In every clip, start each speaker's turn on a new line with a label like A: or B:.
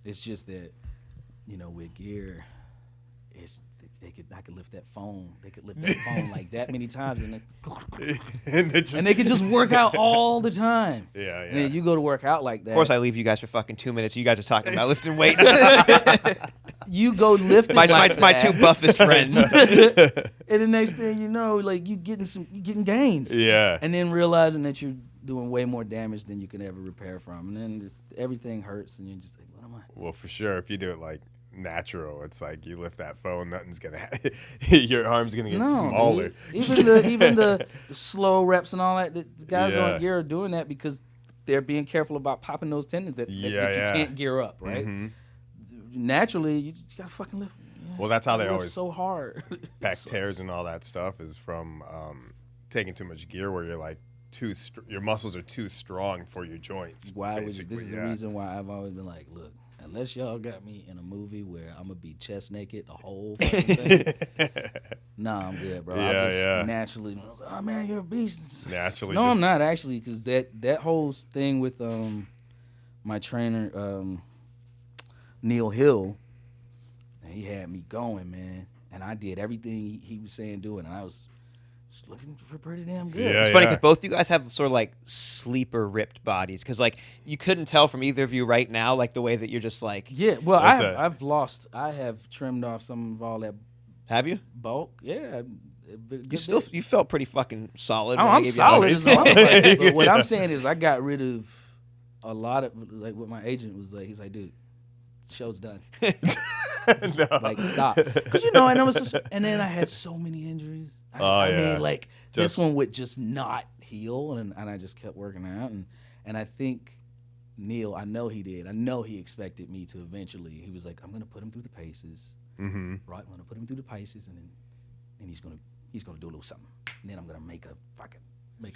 A: It's just that, with gear, I could lift that phone. They could lift that phone like that many times, and they could just work out all the time.
B: Yeah.
A: And then you go to work out like that.
C: Of course, I leave you guys for fucking 2 minutes. You guys are talking about lifting weights.
A: You go lifting
C: my
A: that.
C: two buffest friends.
A: And the next thing you know, like you getting gains.
B: Yeah.
A: And then realizing that you're doing way more damage than you can ever repair from, and then everything hurts, and you're just like, what am I?
B: Well, for sure, if you do it like natural, it's like you lift that phone, nothing's gonna your arm's gonna get smaller.
A: Dude. Even the slow reps and all that, the guys
B: Yeah.
A: on gear are doing that because they're being careful about popping those tendons that you can't gear up, right?
B: Mm-hmm.
A: Naturally, you just gotta fucking lift.
B: Well, that's how they
A: lift
B: always
A: so hard.
B: back tears and all that stuff is from taking too much gear, where you're like your muscles are too strong for your joints.
A: This is the reason why I've always been like, look, unless y'all got me in a movie where I'm gonna be chest naked the whole fucking thing, nah, I'm good, bro. I just naturally, I was like, oh man, you're a beast.
B: Naturally,
A: no, I'm not actually, because that whole thing with my trainer Neil Hill, he had me going, man, and I did everything he was saying doing, and I was just looking for pretty damn good.
B: Yeah,
C: It's funny because both you guys have sort of like sleeper ripped bodies, because like you couldn't tell from either of you right now, like the way that you're just like.
A: Yeah, well, I have trimmed off some of all that.
C: Have you?
A: Bulk, yeah.
C: You felt pretty fucking solid.
A: Oh,
C: when I
A: I'm
C: gave you
A: solid.
C: all
A: As
C: these.
A: well. But what I'm saying is, I got rid of a lot of, like, what my agent was like. He's like, dude, show's done.
B: No.
A: Like, stop. Because, and I was just, and then I had so many injuries. I mean, like, this one would just not heal, and I just kept working out. And I think Neil, I know he did. I know he expected me to eventually. He was like, I'm going to put him through the paces.
B: Mm-hmm.
A: Right? I'm going to put him through the paces, and then he's going to do a little something. And then I'm going to make him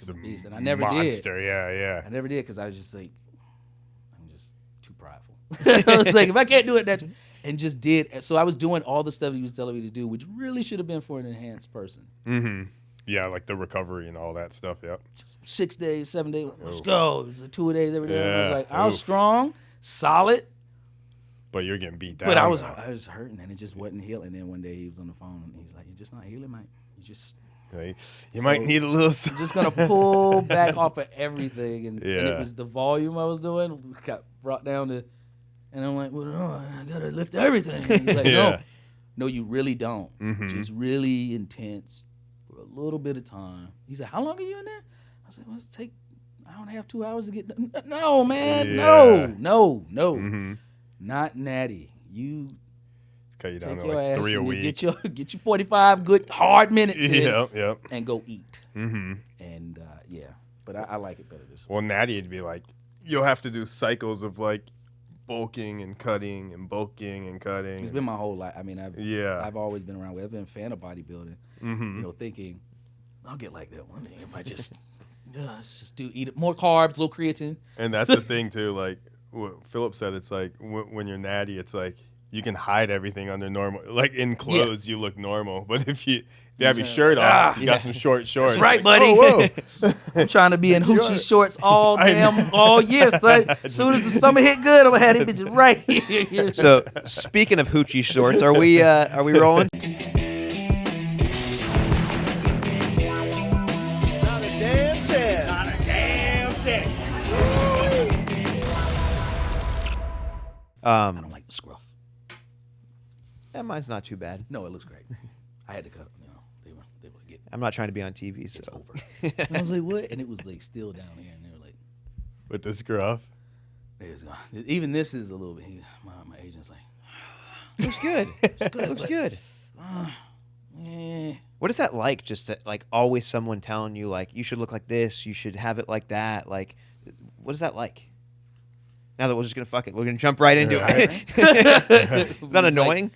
A: a beast. And I never
B: monster,
A: did.
B: yeah.
A: I never did, because I was just like, I'm just too prideful. I was like, if I can't do it, that, and just did. So I was doing all the stuff he was telling me to do, which really should have been for an enhanced person.
B: Mm-hmm. Yeah, like the recovery and all that stuff. Yep.
A: Just 6 days, 7 days. Let's go. It was like 2 days every day.
B: Yeah.
A: I was like, I was strong, solid,
B: But you're getting beat down.
A: but I was hurting, and it just wasn't healing. And then one day he was on the phone, and he's like, "You're just not healing, mate.
B: You might need a little.
A: I'm just gonna pull back off of everything." And
B: Yeah.
A: it was the volume I was doing got brought down to, and I'm like, "Well, no, I gotta lift everything." And he's like,
B: Yeah.
A: no, you really don't.
B: Mhm.
A: Just really intense for a little bit of time. He said, "How long are you in there?" I said, "Well, let's take an hour and a half, 2 hours to get done." No, man,
B: Yeah.
A: no.
B: Mm-hmm.
A: Not natty. You
B: Cut you down
A: take
B: to
A: your
B: like
A: ass
B: 3 a
A: and
B: week.
A: you get your 45 good hard minutes in
B: Yep.
A: and go eat.
B: Mm-hmm.
A: And but I like it better this way.
B: Well, Natty would be like, you'll have to do cycles of like bulking and cutting and bulking and cutting.
A: It's been my whole life. I mean,
B: Yeah.
A: I've always been around. I've been a fan of bodybuilding.
B: Mm-hmm.
A: Thinking I'll get like that one day if I just eat more carbs, a little creatine.
B: And that's the thing too. Like what Philip said, it's like when you're natty, it's like you can hide everything under normal. Like in clothes, you look normal, but if you have your shirt off, you got some short shorts.
A: That's right,
B: like,
A: buddy.
B: Oh, whoa.
A: I'm trying to be in hoochie shorts all year, son. As soon as the summer hit good, I'm gonna have these bitches right here.
C: So speaking of hoochie shorts, are we rolling?
D: Not a damn chance. Not a damn chance.
A: I don't like the scruff.
C: Yeah, mine's not too bad.
A: No, it looks great. I had to cut them. They were getting.
C: I'm not trying to be on TV, so
A: It's over. And I was like, what? And it was like still down here, and they were like,
B: With the scruff.
A: it's gone. Even this is a little bit. My agent's like,
C: looks good. Looks good.
A: eh.
C: What is that like? Just that, like always someone telling you like you should look like this, you should have it like that. Like, what is that like? Now that we're just gonna fuck it, we're gonna jump right into it. Is that annoying?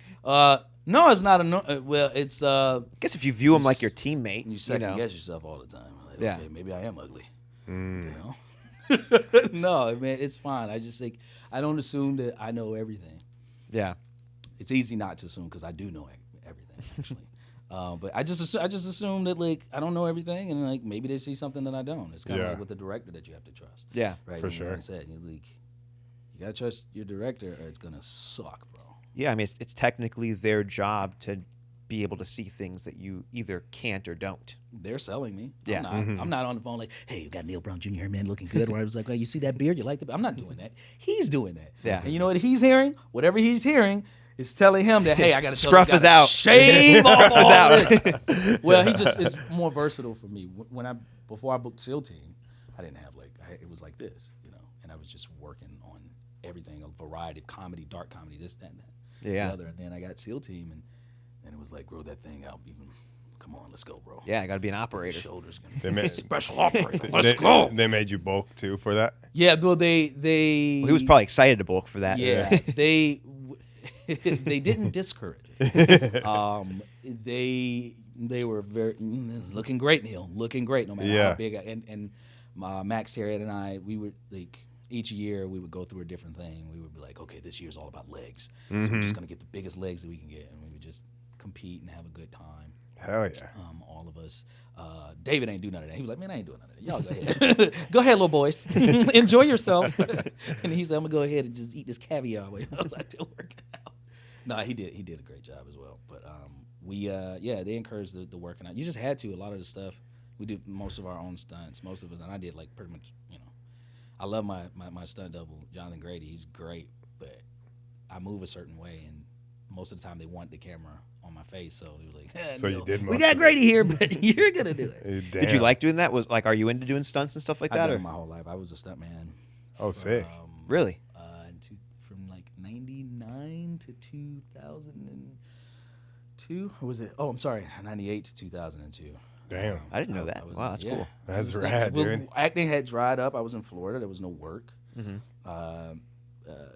A: No, it's not annoying. Well, it's
C: I guess if you view him like your teammate,
A: you second
C: know.
A: guess yourself all the time. Like,
C: Yeah.
A: okay, maybe I am ugly.
B: Mm.
A: You know? No, man, it's fine. I just think I don't assume that I know everything.
C: Yeah.
A: It's easy not to assume because I do know everything actually. But I just assume that like I don't know everything, and like maybe they see something that I don't. It's kind of
B: Yeah.
A: like with the director that you have to trust.
C: Yeah.
A: Right.
B: For
A: When
B: sure.
A: I said you gotta trust your director, or it's gonna suck, bro.
C: Yeah, I mean, it's technically their job to be able to see things that you either can't or don't.
A: They're selling me.
C: Yeah.
A: I'm not on the phone like, hey, you got Neil Brown Jr. here, man, looking good. Where I was like, oh, you see that beard? You like the beard? I'm not doing that. He's doing that.
C: Yeah.
A: And you know what he's hearing? Whatever he's hearing is telling him that, hey, I got to
C: Scruff is out.
A: Shave off
C: Scruff is
A: all
C: out.
A: this. Well, he just is more versatile for me. Before I booked SEAL Team, I didn't have it was like this, and I was just working on everything, a variety of comedy, dark comedy, this, that, and that.
C: Yeah.
A: The other. And then I got SEAL Team, and it was like, grow that thing out even. Come on, let's go, bro.
C: Yeah, I got to be an operator.
A: Shoulders.
B: Special operator. Let's go. They made you bulk too for that.
A: Yeah, well, they.
C: Well, he was probably excited to bulk for that.
A: Yeah, they didn't discourage it. They were very looking great, Neil. Looking great, no matter how big. And Max Terriot and I, we would like each year we would go through a different thing. We would be like, okay, this year's all about legs. So we're just gonna get the biggest legs that we can get, and we would just compete and have a good time.
B: Hell yeah.
A: All of us. David ain't do none of that. He was like, man, I ain't doing none of that. Y'all go ahead. Go ahead, little boys. Enjoy yourself. And he said, I'm going to go ahead and just eat this caviar while y'all out there working out. No, he did a great job as well. But they encouraged the working out. You just had to. A lot of the stuff, we do most of our own stunts. Most of us, and I did like pretty much, I love my stunt double, Jonathan Grady. He's great, but I move a certain way, and most of the time they want the camera on my face, so they were like,
B: so you did most
A: we got Grady here, but you're gonna do it.
C: Did you like doing that? Are you into doing stunts and stuff like that?
A: I've done it my whole life. I was a stuntman.
B: Oh, sick.
C: Really?
A: From like 99 to 2002, or was it? Oh, I'm sorry, 98 to 2002.
B: Damn.
C: I didn't know that. Wow, that's cool.
B: That's rad, dude.
A: Acting had dried up. I was in Florida. There was no work.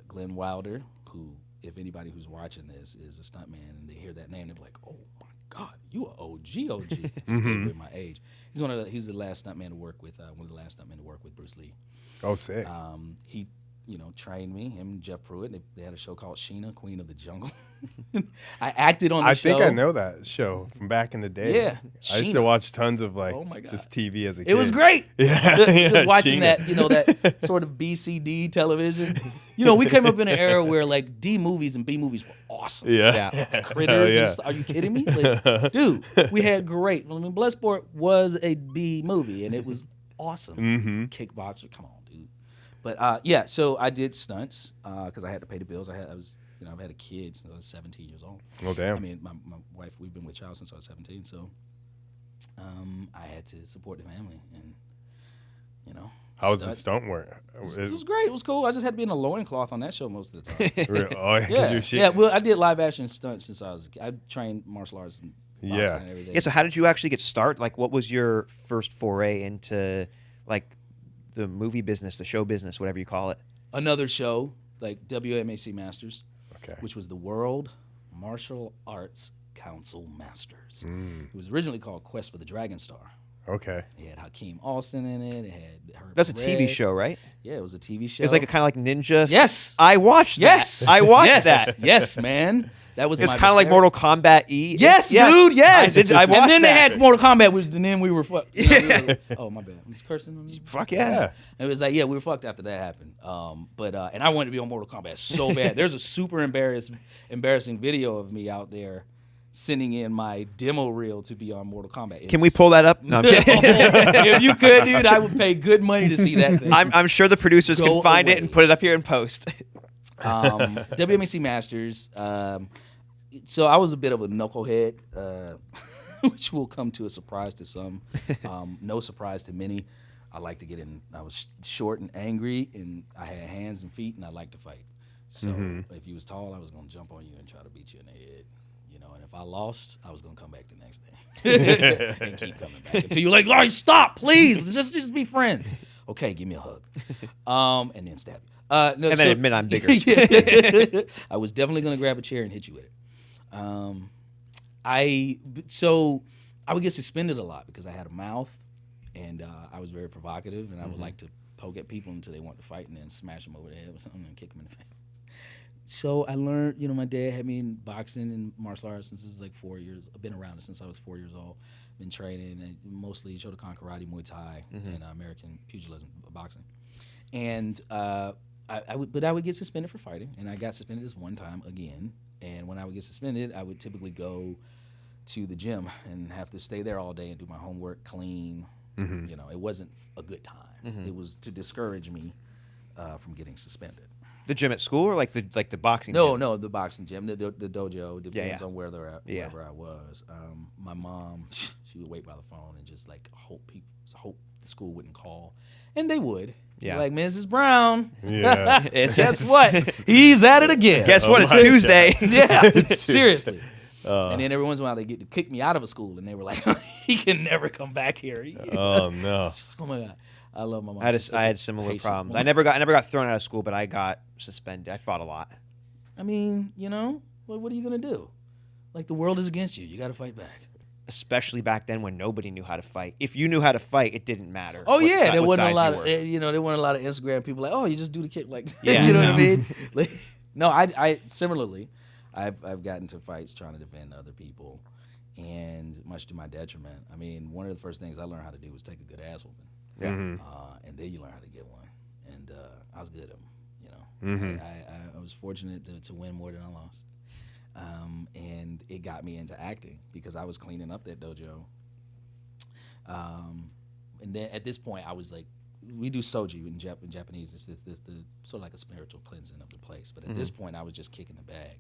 A: Glenn Wilder, who, if anybody who's watching this is a stuntman and they hear that name, they're like, oh my God, you are OG. Just with my age. He's the last stuntman to work with, one of the last stuntmen to work with Bruce Lee.
B: Oh, sick.
A: He, trained me, him and Jeff Pruitt. They had a show called Sheena, Queen of the Jungle. I acted on the show.
B: I think I know that show from back in the day.
A: Yeah.
B: I used to watch tons of just TV as a kid.
A: It was great.
B: Yeah.
A: Just watching Sheena. that sort of BCD television. We came up in an era where like D movies and B movies were awesome.
B: Yeah.
A: Critters and stuff. Are you kidding me? Like, dude, we had great. I mean, Bloodsport was a B movie and it was awesome. Kickboxer, come on, dude. But so I did stunts because I had to pay the bills. I've had a kid since I was 17 years old.
B: Oh, damn.
A: I mean, my wife, we've been with child since I was 17, so I had to support the family, and
B: how was the stunt work?
A: It was great. It was cool. I just had to be in a loincloth on that show most of the time.
B: Really? Oh, yeah.
A: Yeah. Well, I did live action stunts since I was a kid. I trained martial arts and boxing and everything.
C: Yeah. So how did you actually get started? Like, what was your first foray into like the movie business, the show business, whatever you call it?
A: Another show like WMAC Masters,
B: okay,
A: which was the World Martial Arts Council Masters. It was originally called Quest for the Dragon Star.
B: Okay.
A: It had Hakeem Alston in it. It had Herb
C: That's a
A: Perez.
C: TV show, right?
A: Yeah, it was a TV show.
C: It was like a kind of like Ninja.
A: Yes.
C: I watched that.
A: Yes.
C: I watched that.
A: Yes, man. That was.
C: It's kind of like Mortal Kombat E.
A: Yes, dude. Yes.
C: I watched
A: and then
C: that.
A: they had Mortal Kombat, and then we were fucked. Oh my bad. I was cursing on you.
C: Fuck yeah.
A: And it was like, we were fucked after that happened. And I wanted to be on Mortal Kombat so bad. There's a super embarrassing video of me out there sending in my demo reel to be on Mortal Kombat.
C: Can we pull that up? No, I'm kidding.
A: If you could, dude, I would pay good money to see that thing.
C: I'm sure the producers can find it and put it up here in post.
A: WMAC Masters. So I was a bit of a knucklehead, which will come to a surprise to some. No surprise to many. I like to get in. I was short and angry, and I had hands and feet, and I like to fight. So if you was tall, I was going to jump on you and try to beat you in the head. And if I lost, I was going to come back the next day and keep coming back until you're like, Larry, stop, please. Let's just be friends. Okay, give me a hug. And then stab you.
C: And then admit I'm bigger.
A: I was definitely going to grab a chair and hit you with it. I would get suspended a lot because I had a mouth, and I was very provocative, and I would like to poke at people until they want to fight and then smash them over the head with something and kick them in the face. So I learned, my dad had me in boxing and martial arts since I was like 4 years. I've been around it since I was 4 years old. Been training and mostly Shotokan karate, Muay Thai, and American pugilism, boxing. And I would get suspended for fighting, and I got suspended this one time again. And when I would get suspended, I would typically go to the gym and have to stay there all day and do my homework, clean. You know, it wasn't a good time. It was to discourage me from getting suspended.
C: The gym at school or like the boxing
A: No,
C: gym?
A: no, the boxing gym, the dojo. Depends
C: yeah.
A: on where they're at, wherever I was. My mom, she would wait by the phone and just like hope the school wouldn't call, and they would.
C: Yeah.
A: Like, Mrs. Brown.
B: Yeah.
A: Guess what? He's at it again.
C: Guess what? It's
B: my
C: Tuesday.
A: Yeah, seriously. And then every once in a while they get to kick me out of a school, and they were like, he can never come back here.
B: Oh no.
A: It's just like, oh my God. I love my mom.
C: I had similar problems. I never got thrown out of school, but I got suspended. I fought a lot.
A: I mean, you know, what are you gonna do? Like, the world is against you. You got to fight back.
C: Especially back then when nobody knew how to fight. If you knew how to fight, it didn't matter.
A: Oh yeah, there
C: what
A: wasn't a
C: size
A: lot
C: you
A: of
C: were.
A: there weren't a lot of Instagram people like, oh, you just do the kick like,
C: Yeah,
A: you know what
C: no.
A: I mean? Like, no, I similarly, I've gotten to fights trying to defend other people, and much to my detriment. I mean, one of the first things I learned how to do was take a good ass whooping.
C: Yeah.
A: And then you learn how to get one, and I was good at them. You know, I was fortunate to win more than I lost, and it got me into acting because I was cleaning up that dojo. And then at this point, I was like, we do soju in Japanese. It's this the sort of like a spiritual cleansing of the place. But at this point, I was just kicking the bag.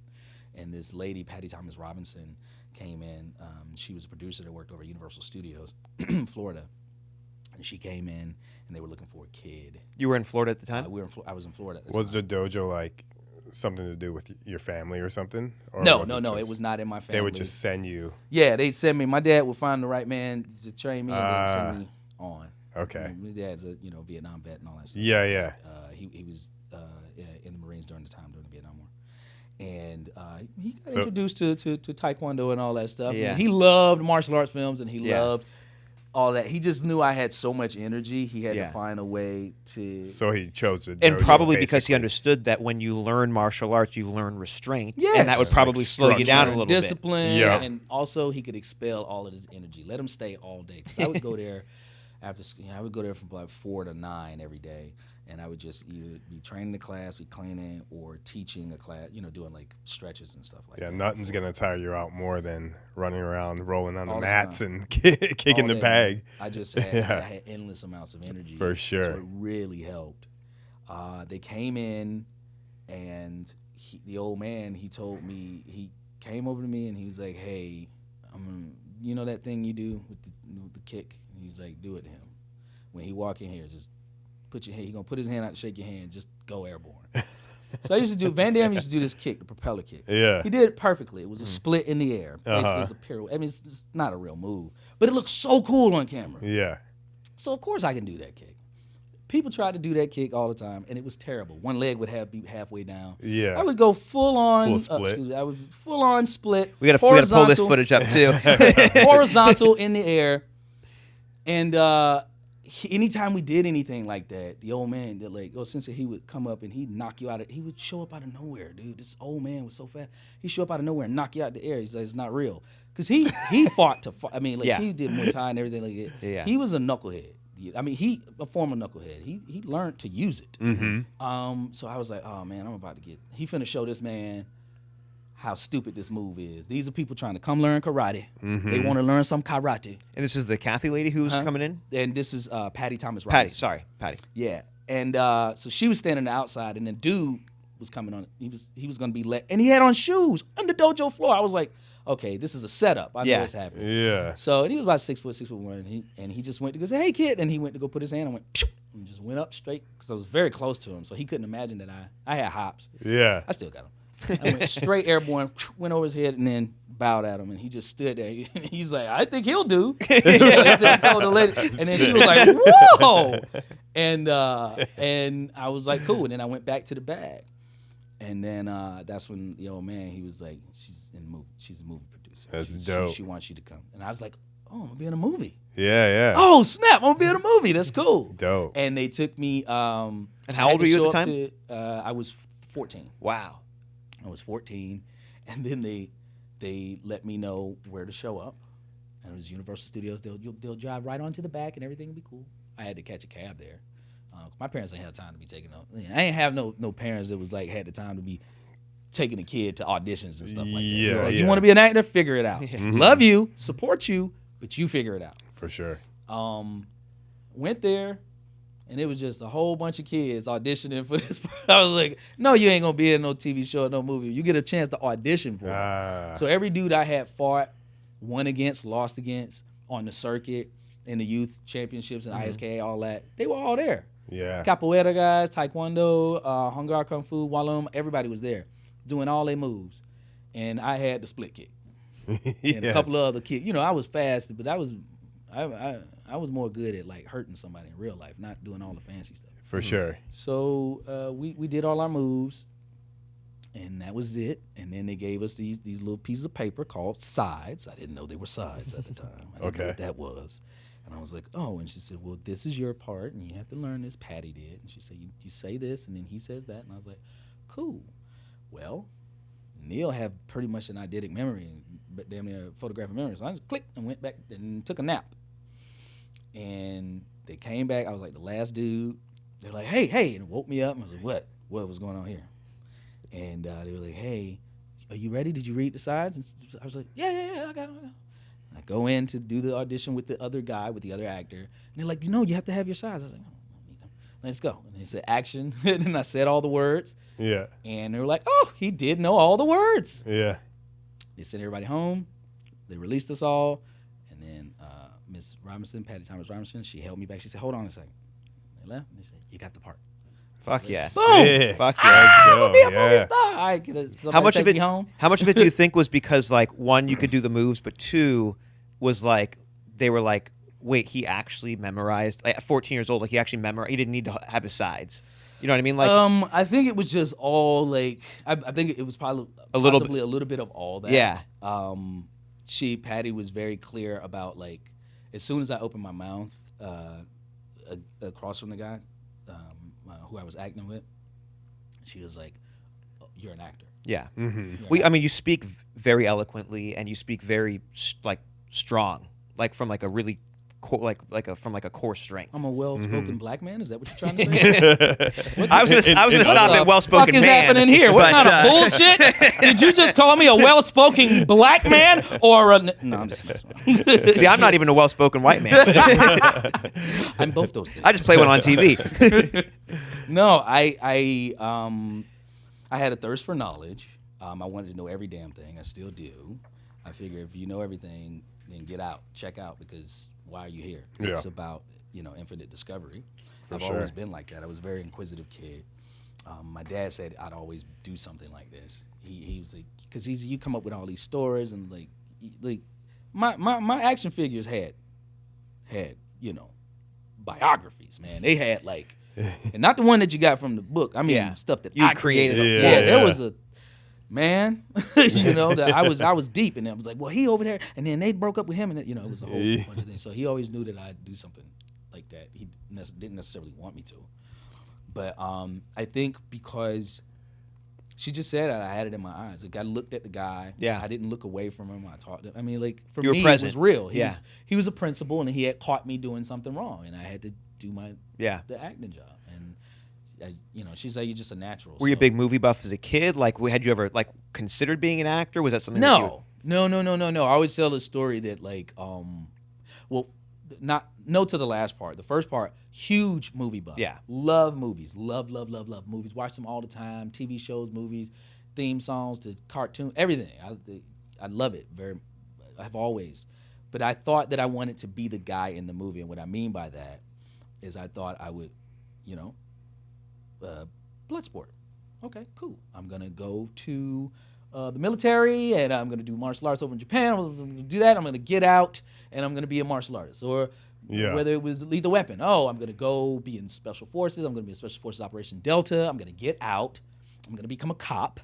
A: And this lady, Patty Thomas Robinson, came in. She was a producer that worked over at Universal Studios, Florida. And she came in, and they were looking for a kid.
C: You were in Florida at the time?
A: I was in Florida at the
B: Was
A: time.
B: the dojo like something to do with your family or something? Or
A: No,
B: was
A: it was not in my family.
B: They would just send you.
A: Yeah, they'd send me. My dad would find the right man to train me, and they'd send me on.
B: Okay.
A: My dad's a Vietnam vet and all that stuff.
B: Yeah.
A: He was in the Marines during the Vietnam War, and he got introduced to Taekwondo and all that stuff.
C: Yeah.
A: And he loved martial arts films, and he
C: Yeah.
A: loved all that. He just knew I had so much energy. He had
C: Yeah.
A: to find a way to.
B: So he chose the dojo,
C: And probably because he
B: basically.
C: understood that when you learn martial arts, you learn restraint.
A: Yes.
C: And that would probably
B: Like
C: slow you down a
B: structure.
C: little bit.
A: Discipline,
B: Yeah.
A: and also he could expel all of his energy. Let him stay all day. Because I would go there after, I would go there from like 4 to 9 every day, and I would just either be training the class, be cleaning, or teaching a class. Doing like stretches and stuff like
B: Yeah,
A: that.
B: nothing's gonna tire you out more than running around, rolling on the
A: All the
B: mats,
A: time.
B: and kicking
A: All
B: the
A: day,
B: bag.
A: man. I just had,
B: Yeah.
A: I had endless amounts of energy.
B: For sure.
A: So it really helped. They came in, and the old man, he came over to me and he was like, hey, you know that thing you do with the kick? And he's like, do it to him. When he walk in here, just put your hand, he gonna put his hand out to shake your hand, just go airborne. So I used to do, Van Damme used to do this kick, the propeller kick.
B: Yeah.
A: He did it perfectly. It was a split in the air. Basically, it's a pirouette. I mean, it's not a real move, but it looks so cool on camera.
B: Yeah.
A: So of course I can do that kick. People tried to do that kick all the time, and it was terrible. One leg would be halfway down.
B: Yeah.
A: I would go full on.
B: Full split.
A: Excuse me, I would full on split.
C: We gotta pull this
A: horizontal-
C: footage up too.
A: horizontal in the air, and anytime we did anything like that, the old man, Sensei, he would come up and he'd knock you out. He would show up out of nowhere, dude. This old man was so fast. He'd show up out of nowhere and knock you out the air. He's like, it's not real, because he fought to fight. I mean, like
C: Yeah.
A: he did Muay Thai and everything like that.
C: Yeah.
A: He was a knucklehead. I mean, a former knucklehead. He learned to use it. So I was like, oh man, I'm about to get. He finna show this man how stupid this move is. These are people trying to come learn karate. They want to learn some karate.
C: And this is the Kathy lady who was coming in?
A: And this is Patty Thomas
C: Patty,
A: Robinson.
C: sorry, Patty.
A: Yeah. And so she was standing outside, and the dude was coming on. He was going to be let, and he had on shoes on the dojo floor. I was like, okay, this is a setup. I know
C: Yeah.
A: what's happening.
B: Yeah.
A: So and he was about 6'1", and he just went to go say, hey kid, and he went to go put his hand and went, phew, and just went up straight, because I was very close to him, so he couldn't imagine that I had hops.
B: Yeah.
A: I still got him. I went straight airborne, went over his head, and then bowed at him, and he just stood there. He's like, I think he'll do. Told the lady, and then she was like, whoa. And I was like, cool. And then I went back to the bag. And then that's when the old man, he was like, she's in the movie. She's a movie producer.
B: That's
A: She
B: dope.
A: She wants you to come. And I was like, oh, I'm going to be in a movie.
B: Yeah.
A: Oh, snap. I'm going to be in a movie. That's cool.
B: Dope.
A: And they took me.
C: And how old were you at the time?
A: I was 14.
C: Wow.
A: I was 14, and then they let me know where to show up, and it was Universal Studios. They'll drive right onto the back, and everything will be cool. I had to catch a cab there, My parents ain't have time to be taking no. I ain't have no parents that was like had the time to be taking a kid to auditions and stuff like that.
B: Yeah,
A: Like, you want to be an actor? Figure it out. Love you, support you, but you figure it out.
B: For sure.
A: Went there, and it was just a whole bunch of kids auditioning for this. I was like, no, you ain't gonna be in no TV show or no movie. You get a chance to audition for it. So every dude I had fought, won against, lost against on the circuit, in the youth championships and ISKA, all that, they were all there.
B: Yeah.
A: Capoeira guys, Taekwondo, Hungar Kung Fu, Wallum, everybody was there doing all their moves. And I had the split kick. And a couple of other kids. You know, I was fast, but I was more good at like hurting somebody in real life, not doing all the fancy stuff.
B: For sure.
A: So we did all our moves, and that was it. And then they gave us these little pieces of paper called sides. I didn't know they were sides at the time. I didn't know what that was. And I was like, oh, and she said, well, this is your part, and you have to learn this. Patty did. And she said, you say this, and then he says that. And I was like, cool. Well, Neil had pretty much an eidetic memory, but damn near photographic memory. So I just clicked and went back and took a nap. And they came back. I was like the last dude. They're like, hey, and it woke me up. And I was like, what? What was going on here? And they were like, hey, are you ready? Did you read the sides? And I was like, yeah, I got it. I go in to do the audition with the other guy, with the other actor. And they're like, you have to have your sides. I was like, oh, I don't need them. Let's go. And they said action. And then I said all the words.
B: Yeah.
A: And they were like, oh, he did know all the words.
B: Yeah.
A: They sent everybody home. They released us all. And then Miss Robinson, Patty Thomas Robinson, she held me back. She said, hold on a second. They left. And they said, you got the part.
C: Fuck yeah.
A: Boom.
C: Fuck yeah.
A: I'm going to be a movie star. All right,
C: How much of it?
A: Home?
C: How much of it do you think was because like one, you could do the moves, but two, was like they were like, wait, he actually memorized like, at 14 years old, like he actually memorized. He didn't need to have his sides. You know what I mean? Like,
A: I think it was just all like I think it was probably a little bit of all that.
C: Yeah.
A: Patty was very clear about like as soon as I opened my mouth across from the guy who I was acting with, she was like, oh, "You're an actor."
C: Yeah.
B: Mm-hmm.
C: Well, I mean, you speak very eloquently, and you speak very like strong, like from like a really from a core strength.
A: I'm a well-spoken black man. Is that what you're trying to say?
C: I was gonna stop at well-spoken man.
A: What is happening here? What kind of bullshit? Did you just call me a well-spoken black man or a? No, I'm just messing around.
C: See, I'm not even a well-spoken white man.
A: I'm both those things.
C: I just play one on TV.
A: No, I had a thirst for knowledge. I wanted to know every damn thing. I still do. I figure if you know everything, then get out, check out, because why are you here?
B: Yeah.
A: It's about, infinite discovery. I've always been like that. I was a very inquisitive kid. My dad said I'd always do something like this. He was like, because you come up with all these stories and like my action figures had biographies, man. They had like, and not the one that you got from the book. I mean, stuff that I created. There was a man, that I was deep, and I was like, well, he over there, and then they broke up with him, and it was a whole bunch of things. So he always knew that I'd do something like that. He didn't necessarily want me to, but I think because she just said I had it in my eyes. Like I looked at the guy. Yeah. I didn't look away from him. I talked to him. I mean, like for me, it was real. He was a principal, and he had caught me doing something wrong, and I had to do the acting job. She's like, you're just a natural.
C: Were you a big movie buff as a kid? Like, had you ever like considered being an actor? Was that something?
A: No. I always tell the story that like, no to the last part. The first part, huge movie buff. Yeah. Love movies. Love movies. Watch them all the time. TV shows, movies, theme songs, to cartoon, everything. I love it. I've always. But I thought that I wanted to be the guy in the movie, and what I mean by that is I thought I would, blood sport. Okay, cool. I'm gonna go to the military, and I'm gonna do martial arts over in Japan. I'm gonna do that. I'm gonna get out, and I'm gonna be a martial artist. Or whether it was Lethal Weapon. Oh, I'm gonna go be in Special Forces. I'm gonna be in Special Forces Operation Delta. I'm gonna get out. I'm gonna become a cop.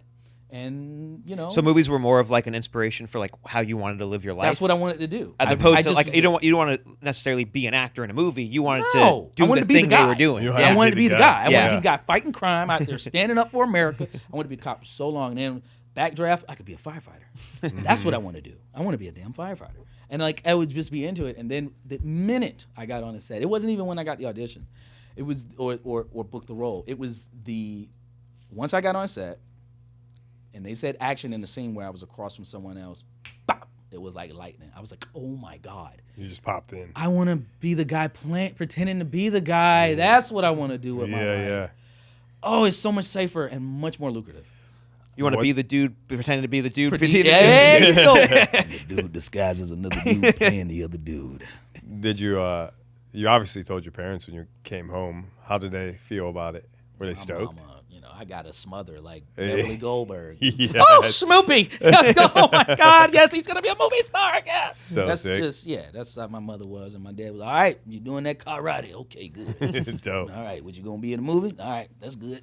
A: And
C: so movies were more of like an inspiration for like how you wanted to live your life.
A: That's what I wanted to do,
C: as opposed to like you don't want to necessarily be an actor in a movie. You wanted to do the thing they were doing.
A: I wanted to be the guy. I wanted to be the guy fighting crime out there, standing up for America. I wanted to be a cop for so long, and then backdraft, I could be a firefighter. That's what I want to do. I want to be a damn firefighter, and like I would just be into it. And then the minute I got on the set, it wasn't even when I got the audition. It was or book the role. It was once I got on set, and they said action in the scene where I was across from someone else. Bop, it was like lightning. I was like, oh my God.
B: You just popped in.
A: I want to be the guy pretending to be the guy. That's what I want to do with my life.
B: Yeah.
A: Oh, it's so much safer and much more lucrative.
C: You want to be the dude pretending to be the dude.
A: There you go. The dude disguised as another dude playing the other dude.
B: Did you? You obviously told your parents when you came home. How did they feel about it? Were they stoked?
A: Mama, I got a smother like Beverly Goldberg.
B: Yes.
A: Oh, Smoopy! Oh my God! Yes, he's gonna be a movie star. Yes.
B: So
A: that's
B: sick.
A: That's how my mother was, and my dad was. All right, you doing that karate? Okay, good.
B: Dope.
A: All right, what you gonna be in the movie? All right, that's good.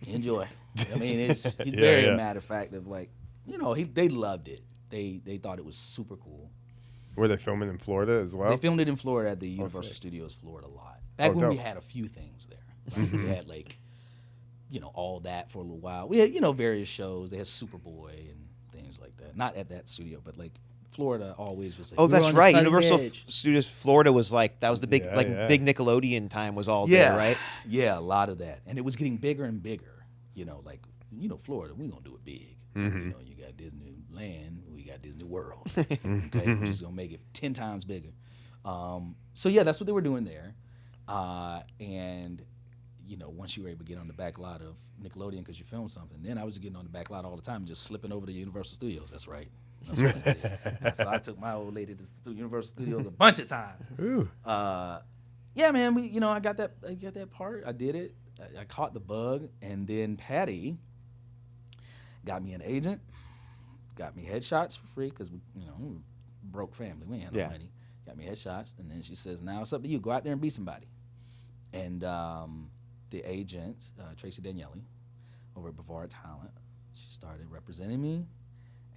A: Enjoy. I mean, he's very matter of fact of like, they loved it. They thought it was super cool.
B: Were they filming in Florida as well?
A: They filmed it in Florida at the Universal Studios Florida a lot. Back when we had a few things there. Like, we had like, all that for a little while. We had, various shows. They had Superboy and things like that. Not at that studio, but like Florida always was like,
C: oh, that's right. Universal
A: edge.
C: Studios Florida was like, that was the big big Nickelodeon time was all there, right?
A: Yeah, a lot of that. And it was getting bigger and bigger. Florida, we're going to do it big.
B: Mm-hmm.
A: You got Disneyland, we got Disney World. Okay, we're just going to make it 10 times bigger. So, yeah, that's what they were doing there. And, once you were able to get on the back lot of Nickelodeon because you filmed something, then I was getting on the back lot all the time, just slipping over to Universal Studios. That's right. That's what I did. So I took my old lady to Universal Studios a bunch of times.
B: Ooh.
A: Yeah, man, I got that part. I did it. I caught the bug, and then Patty got me an agent, got me headshots for free because we broke family. We ain't had no money. Got me headshots, and then she says, "Now it's up to you. Go out there and be somebody." And the agent, Tracy Daniele, over at Bavard Talent, she started representing me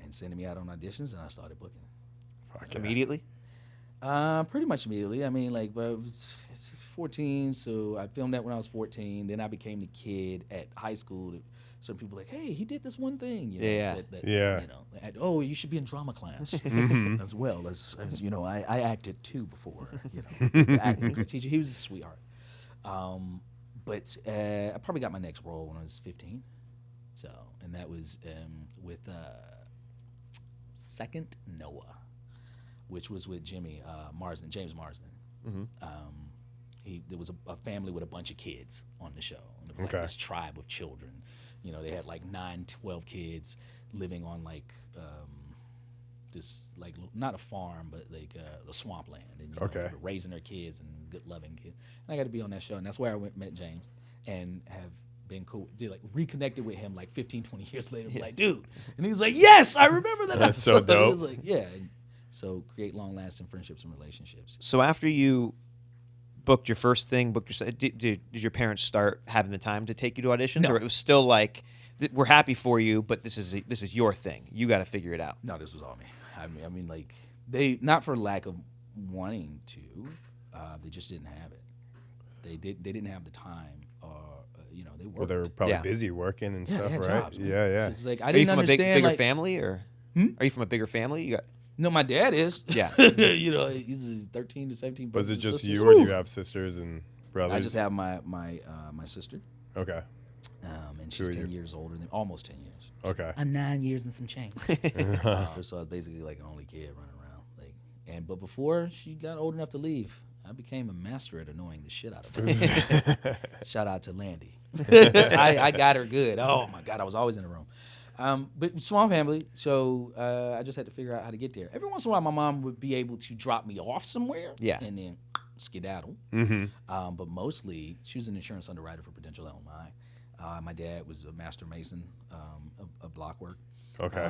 A: and sending me out on auditions, and I started booking.
C: Immediately?
A: Pretty much immediately. I mean, it's 14, so I filmed that when I was 14. Then I became the kid at high school. Some people were like, hey, he did this one thing. Oh, you should be in drama class as well as I acted too before. The acting teacher, he was a sweetheart. But I probably got my next role when I was 15. So, and that was with Second Noah, which was with James Marsden.
C: Mm-hmm.
A: There was a family with a bunch of kids on the show. And it was like this tribe of children. They had like 9, 12 kids living on like this, like not a farm, but like a swampland. And they were raising their kids and good loving kids. And I got to be on that show. And that's where I met James and have been cool. Reconnected with him like 15, 20 years later. Like, dude. And he was like, yes, I remember that
B: That's
A: episode.
B: so dope.
A: I was like, yeah. So create long-lasting friendships and relationships.
C: So after you booked your first thing, did your parents start having the time to take you to auditions, or it was still like, we're happy for you, but this is your thing. You got to figure it out.
A: No, this was all me. I mean, like they not for lack of wanting to, they just didn't have it. They didn't have the time, they worked.
B: Well, they were probably busy working and stuff, right?
A: Jobs,
B: yeah.
A: So it's like,
C: Are you from a bigger family, or are you from a bigger family? You got.
A: No, my dad is.
C: Yeah.
A: He's 13 to 17.
B: Was it just
A: sisters.
B: you, or do you have sisters and brothers?
A: I just have my sister.
B: Okay.
A: And she's 10 years older than almost 10 years.
B: Okay.
A: I'm 9 years and some change. So I was basically like an only kid running around. But before she got old enough to leave, I became a master at annoying the shit out of her. Shout out to Landy. I got her good. Oh my God, I was always in the room. But small family, so I just had to figure out how to get there. Every once in a while, my mom would be able to drop me off somewhere, and then skedaddle.
B: Mm-hmm.
A: But mostly, she was an insurance underwriter for Prudential LMI. My dad was a master mason of block work.
B: Okay.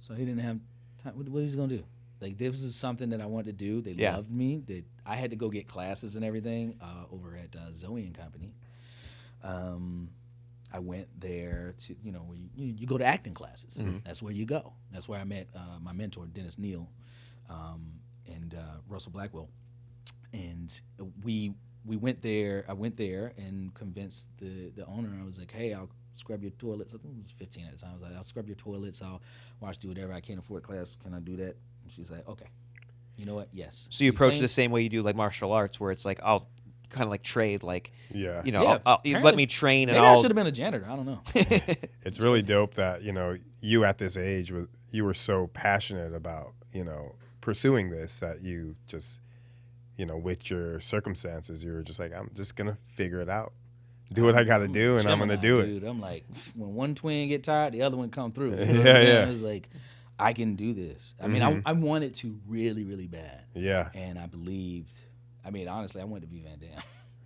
A: So he didn't have time. What was he gonna do? Like, this was something that I wanted to do. They loved me. I had to go get classes and everything over at Zoe and Company. I went there to, you go to acting classes. Mm-hmm. That's where you go. That's where I met my mentor, Dennis Neal, and Russell Blackwell. And we went there. I went there and convinced the owner. I was like, hey, I'll scrub your toilets. I think it was 15 at the time. I was like, I'll scrub your toilets. I'll do whatever. I can't afford class. Can I do that? And she's like, okay. You know what? Yes.
C: So you approach the same way you do like martial arts, where it's like, I'll kind of like trade, like,
B: Yeah.
C: you know,
A: Yeah,
C: you let me train and
A: maybe I
C: I'll.
A: should have been a janitor. I don't know.
B: It's really dope that, you know, you at this age, you were so passionate about, you know, pursuing this that you just, you know, with your circumstances, you were just like, I'm just going to figure it out. Do what I got to do, and I'm going to do it.
A: Dude, I'm like, when one twin get tired, the other one come through. You know
B: Yeah,
A: what I'm saying?
B: yeah.
A: It's like, I can do this. I mean, I wanted to really, really bad.
B: Yeah,
A: And I believed, I mean, honestly, I wanted to be Van Damme.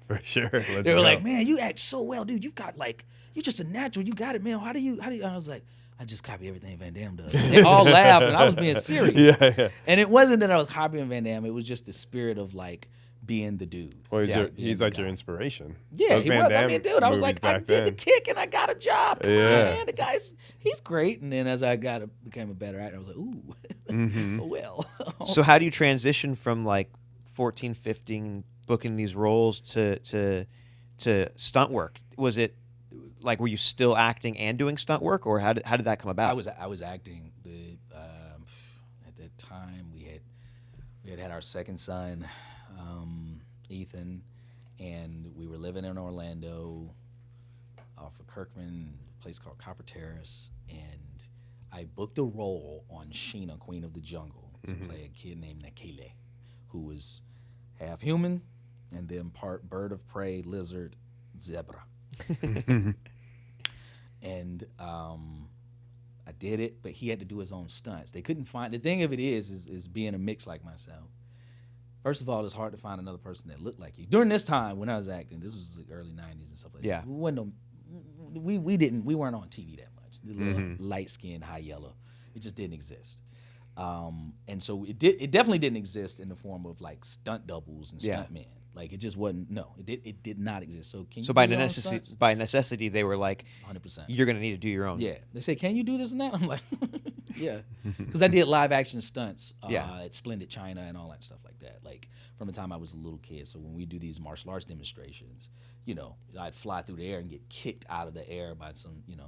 B: for sure. Let's
A: They were
B: go.
A: like, man, you act so well, dude. You've got like, you're just a natural. You got it, man. How do you? And I was like, I just copy everything Van Damme does. And they all laughed, and I was being serious.
B: Yeah.
A: And it wasn't that I was copying Van Damme. It was just the spirit of like being the dude.
B: Well,
A: being
B: he's
A: the
B: like your
A: guy.
B: inspiration.
A: Yeah,
B: Those
A: he
B: Van
A: was. I
B: Damme
A: mean, dude, I was
B: movies
A: like, I
B: back
A: did the
B: then.
A: kick and I got a job. Come on,
B: Yeah.
A: man. The guy's, he's great. And then as I became a better actor, I was like, ooh, well.
C: So how do you transition from like 14, 15 booking these roles to stunt work? Was it like, were you still acting and doing stunt work, or how did that come about?
A: I was acting. At that time, we had our second son, Ethan, and we were living in Orlando, off of Kirkman, a place called Copper Terrace, and I booked a role on Sheena, Queen of the Jungle, to play a kid named Nakele, who was half human and then part bird of prey, lizard, zebra. And I did it, but he had to do his own stunts. They couldn't find, the thing of it is being a mix like myself. First of all, it's hard to find another person that looked like you. During this time when I was acting, this was the early 90s and stuff like
C: Yeah.
A: that. We weren't on TV that much. The little light skinned, high yellow. It just didn't exist. And so it definitely didn't exist in the form of like stunt doubles and
C: Yeah.
A: stunt men. Like it just wasn't. No, it did not exist. So can
C: So
A: you
C: by
A: do your own
C: necessity,
A: stunts?
C: they were like,
A: 100%.
C: you're gonna need to do your own.
A: Yeah, they say, can you do this and that? I'm like, yeah, because I did live action stunts at Splendid China and all that stuff like that. Like from the time I was a little kid. So when we do these martial arts demonstrations, you know, I'd fly through the air and get kicked out of the air by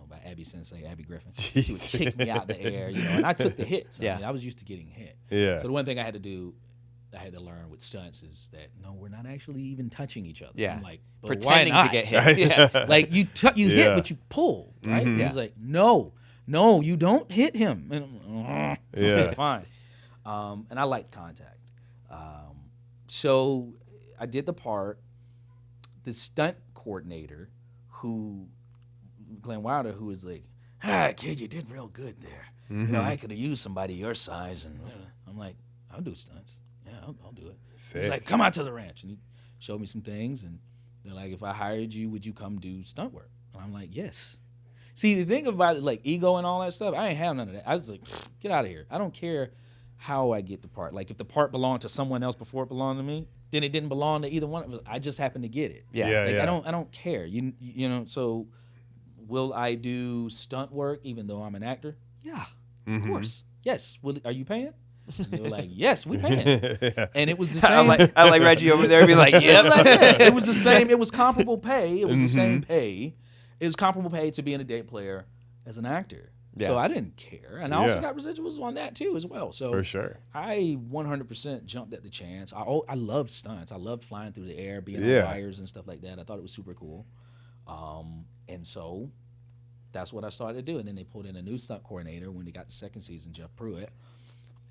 A: by Abby Sensei, Abby Griffin. She would kick me out the air, you know, and I took the hits. I mean, I was used to getting hit.
B: Yeah.
A: So the one thing I had to learn with stunts is that no, we're not actually even touching each other.
C: Yeah.
A: I'm like, but
C: Pretending
A: why
C: to
A: not?
C: get hit. Yeah.
A: Like you hit,
B: Yeah.
A: but you pull, right?
C: Yeah.
A: He's like, no, you don't hit him. And I'm,
B: Yeah.
A: okay, fine. And I like contact. So I did the part. The stunt coordinator, Glenn Wilder, who was like, kid, you did real good there. You know, I could have used somebody your size. And I'm like, I'll do stunts. Yeah, I'll do it.
B: Sick.
A: He's like, come out to the ranch. And he showed me some things. And they're like, if I hired you, would you come do stunt work? And I'm like, yes. See, the thing about it, like ego and all that stuff, I ain't have none of that. I was like, get out of here. I don't care how I get the part. Like if the part belonged to someone else before it belonged to me, then it didn't belong to either one of us. I just happened to get it.
C: Yeah.
A: Like I don't care. You know, so will I do stunt work even though I'm an actor? Yeah. Of course. Yes. Are you paying? And they were like, yes, we paying. And it was the same.
C: I like Reggie over there being like, yep.
A: It was the same. It was comparable pay. It was the same pay. It was comparable pay to being a day player as an actor.
C: Yeah.
A: So I didn't care. And I also
B: Yeah.
A: got residuals on that too as well. So
B: For sure.
A: I 100% jumped at the chance. I loved stunts. I loved flying through the air, being
B: Yeah.
A: on wires and stuff like that. I thought it was super cool. And so that's what I started to do. And then they pulled in a new stunt coordinator when they got the second season, Jeff Pruitt.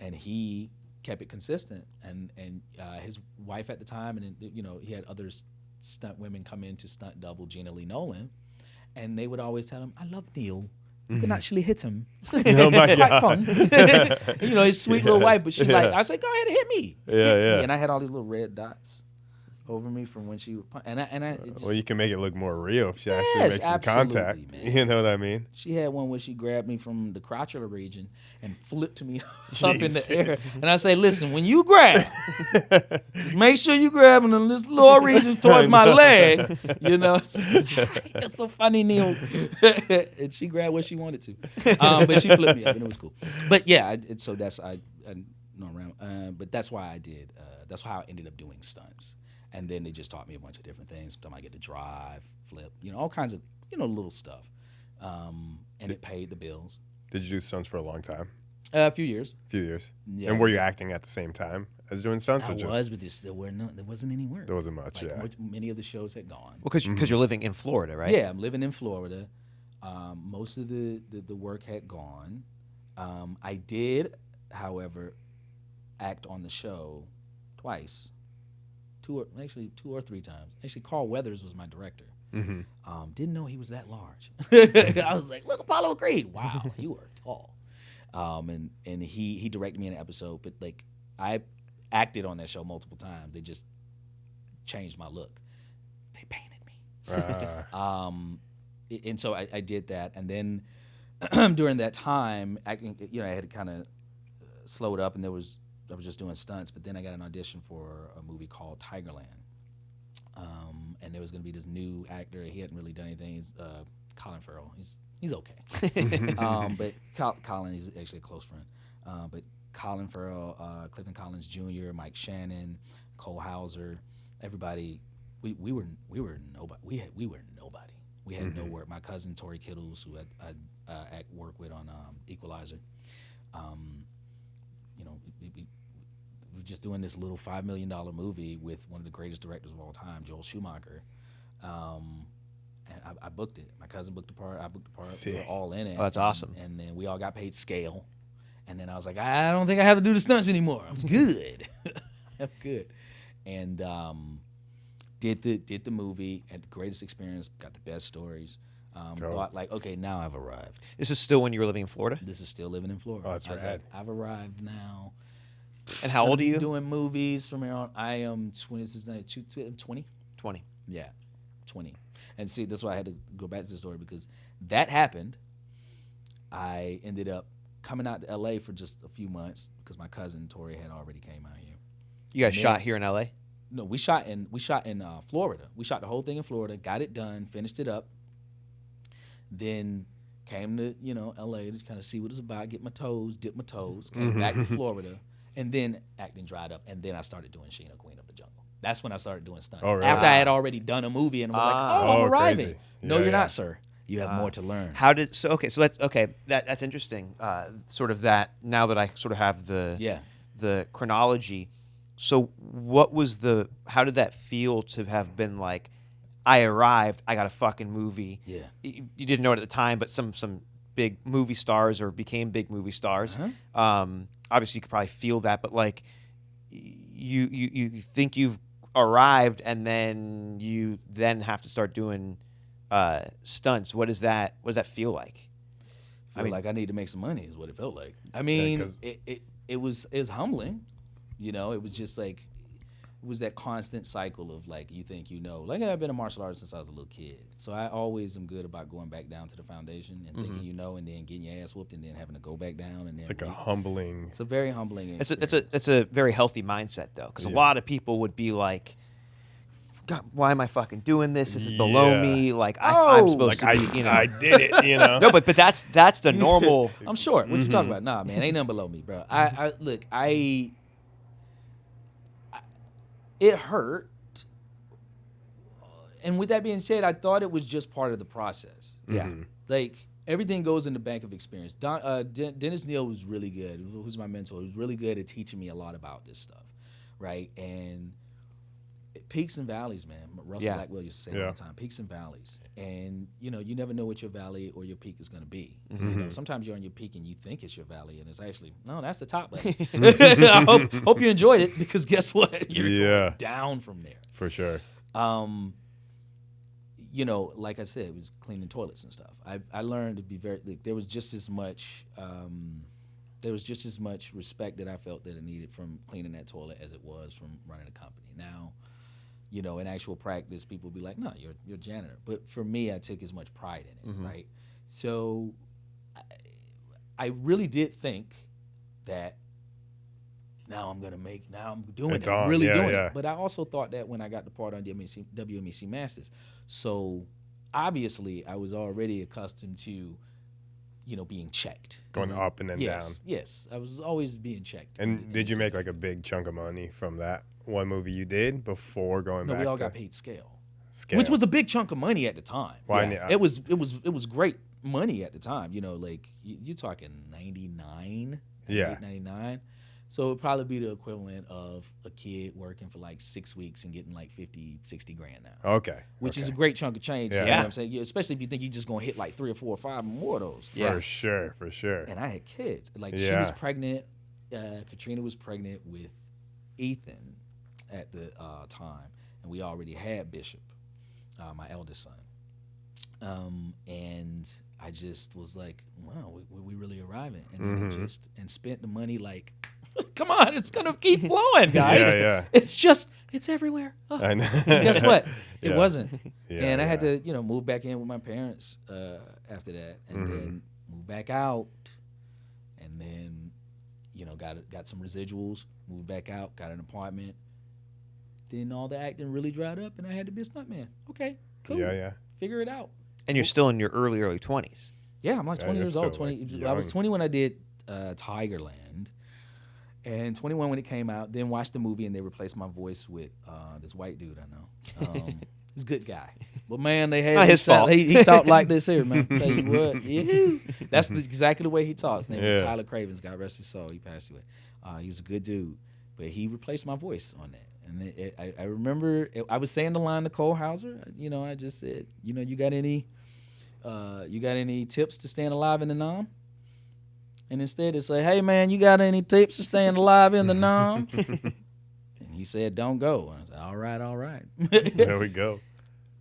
A: And he kept it consistent. And his wife at the time, and you know, he had other stunt women come in to stunt double Gina Lee Nolan. And they would always tell him, I love Neil. You can actually hit him.
B: Oh my
A: It's quite
B: God.
A: fun. You know, his sweet little
B: Yes.
A: wife, but she
B: Yeah.
A: like, I said, go ahead and hit me.
B: Yeah,
A: Hit me.
B: yeah.
A: And I had all these little red dots over me from when she would punch. And it just,
B: Well, you can make it look more real if she actually
A: Yes,
B: makes some
A: absolutely,
B: contact.
A: man.
B: You know what I mean?
A: she had one where she grabbed me from the crotchular region and flipped me up in the air.
B: Jesus.
A: And I say, listen, when you grab, just make sure you grabbing in this lower region towards my leg. You know, it's so funny, Neil. And she grabbed what she wanted to, but she flipped me up, and it was cool. But yeah, so that's but that's why I did. That's how I ended up doing stunts. And then they just taught me a bunch of different things. Sometimes I get to drive, flip, you know, all kinds of, you know, little stuff. And it paid the bills.
B: Did you do stunts for a long time?
A: A few years.
B: A few years.
A: Yeah.
B: And were you acting at the same time as doing stunts?
A: I
B: or just,
A: was, but there wasn't any work.
B: There wasn't much,
A: like,
B: yeah.
A: Many of the shows had gone.
C: Well, because you're living in Florida, right?
A: Yeah, I'm living in Florida. Most of the work had gone. I did, however, act on the show twice, two or three times. Actually, Carl Weathers was my director. Didn't know he was that large. I was like, look, Apollo Creed. Wow, you are tall. And he directed me in an episode, but like I acted on that show multiple times. They just changed my look. They painted me. And so I did that, and then during that time, acting, I had kind of slowed up, and I was just doing stunts. But then I got an audition for a movie called Tigerland, and there was going to be this new actor. He hadn't really done anything. He's Colin Farrell. He's okay, but Colin is actually a close friend. But Colin Farrell, Clifton Collins Jr., Mike Shannon, Cole Hauser, everybody. We were nobody. We were nobody. We had no work. My cousin Tori Kittles, who I work with on Equalizer, we were just doing this little $5 million movie with one of the greatest directors of all time, Joel Schumacher, and I booked it. My cousin booked the part. I booked the part. We were all in it.
C: Oh, that's awesome.
A: And then we all got paid scale. And then I was like, I don't think I have to do the stunts anymore. I'm good. I'm good. And did the movie, had the greatest experience, got the best stories. Thought like, okay, now I've arrived.
C: This is still when you were living in Florida?
A: This is still living in Florida.
B: Oh, that's
A: I was
B: rad.
A: like, I've arrived now.
C: And how old are you?
A: Doing movies from here on. I am 20. This is 20.
C: 20.
A: Yeah, 20. And see, that's why I had to go back to the story, because that happened. I ended up coming out to LA for just a few months because my cousin Tori had already came out here.
C: You guys shot here in LA?
A: No, we shot in Florida. We shot the whole thing in Florida, got it done, finished it up. Then came to LA to kind of see what it's about, dip my toes. Came back to Florida, and then acting dried up, and then I started doing Sheena, Queen of the Jungle. That's when I started doing stunts.
B: Oh, really?
A: After I had already done a movie and was like, I'm arriving.
B: Crazy.
A: No,
B: Yeah,
A: you're
B: yeah.
A: not, sir. You have more to learn.
C: That's interesting. Sort of that, now that I sort of have the chronology. So how did that feel to have been like, I arrived, I got a fucking movie.
A: Yeah.
C: You didn't know it at the time, but some big movie stars or became big movie stars. Obviously you could probably feel that, but like you think you've arrived and then you have to start doing stunts. What does that feel like?
A: I mean, like I need to make some money is what it felt like. I mean, it was humbling. It was just like, it was that constant cycle of like, you think like I've been a martial artist since I was a little kid. So I always am good about going back down to the foundation and thinking and then getting your ass whooped and then having to go back down. And then
B: It's like a humbling.
A: It's a very humbling experience.
C: It's a very healthy mindset though, because a lot of people would be like, God, why am I fucking doing this? This is below me. Like I'm supposed
B: Like
C: to be,
B: I did it,
C: No, but that's the normal.
A: I'm short. What you talking about? Nah, man, ain't nothing below me, bro. It hurt. And with that being said, I thought it was just part of the process.
C: Yeah.
A: Like, everything goes in the bank of experience. Dennis Neal was really good, who's my mentor. He was really good at teaching me a lot about this stuff, right? And peaks and valleys, man. Russell Blackwell used to say it all the time, peaks and valleys. And, you never know what your valley or your peak is going to be. Sometimes you're on your peak and you think it's your valley, and it's actually, no, that's the top. I hope you enjoyed it, because guess what? You're going down from there.
B: For sure.
A: Like I said, it was cleaning toilets and stuff. I learned to be very, like, there was just as much respect that I felt that I needed from cleaning that toilet as it was from running a company. Now, in actual practice, people be like, no, you're a janitor. But for me, I took as much pride in it, right? So I really did think that now I'm doing it. I'm really doing it. But I also thought that when I got the part on WMEC Masters. So obviously I was already accustomed to, being checked.
B: Going up and then down.
A: Yes. I was always being checked.
B: And did you make like a big chunk of money from that one movie you did before going back?
A: No, we all got paid scale. Which was a big chunk of money at the time. It was great money at the time. Like you're talking 99. 99. So it would probably be the equivalent of a kid working for like 6 weeks and getting like 50, 60 grand now.
B: Okay.
A: Which is a great chunk of change.
B: Yeah.
A: You know what I'm saying? Yeah, especially if you think you're just going to hit like 3 or 4 or 5 more of those.
B: For sure.
A: And I had kids. Like she was pregnant. Katrina was pregnant with Ethan at the time. And we already had Bishop, my eldest son. And I just was like, wow, we really arriving. And then I just spent the money like, come on, it's going to keep flowing, guys. It's everywhere. Oh.
B: I know.
A: And guess what? It wasn't.
B: Yeah,
A: and I had to, move back in with my parents after that, and then move back out, and then, got some residuals, moved back out, got an apartment. Then all the acting really dried up, and I had to be a stuntman. Okay, cool.
B: Yeah.
A: Figure it out.
C: And you're still in your early 20s.
A: Yeah, I'm like 20 years old.
B: Like
A: I was 20 when I did Tigerland, and 21 when it came out. Then watched the movie, and they replaced my voice with this white dude I know. He's a good guy, but man, they had
C: not his fault.
A: He talked like this here, man. Tell you what, that's exactly the way he talks. His name was Tyler Cravens. God rest his soul. He passed away. He was a good dude, but he replaced my voice on that. And I remember I was saying the line to Cole Hauser. I just said, you got any tips to staying alive in the Nam? And instead it said, hey man, you got any tips to staying alive in the Nam? And he said, don't go. I said, all right.
B: There we go.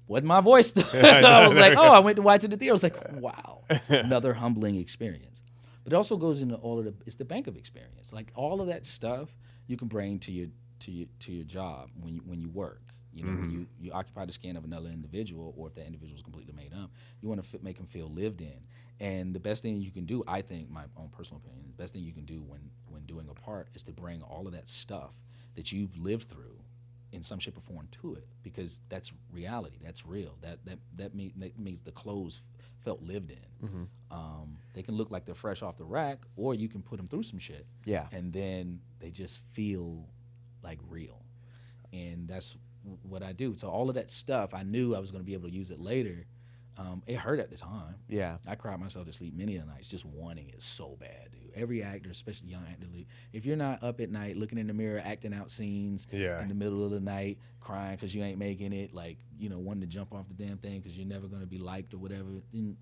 A: Wasn't my voice though. I was like, I went to watch it at the theater. I was like, wow, another humbling experience. But it also goes into it's the bank of experience. Like all of that stuff you can bring to your job when you work. When you occupy the skin of another individual, or if that individual is completely made up, you want to make them feel lived in. And the best thing you can do, I think, my own personal opinion, the best thing you can do when doing a part is to bring all of that stuff that you've lived through in some shape or form to it, because that's reality, that's real. That means the clothes felt lived in. They can look like they're fresh off the rack, or you can put them through some shit. Yeah. And then they just feel like real. And that's what I do. So all of that stuff, I knew I was going to be able to use it later. It hurt at the time. Yeah. I cried myself to sleep many a nights just wanting it so bad, dude. Every actor, especially young actor, if you're not up at night looking in the mirror, acting out scenes in the middle of the night, crying because you ain't making it, like, wanting to jump off the damn thing because you're never going to be liked or whatever, then,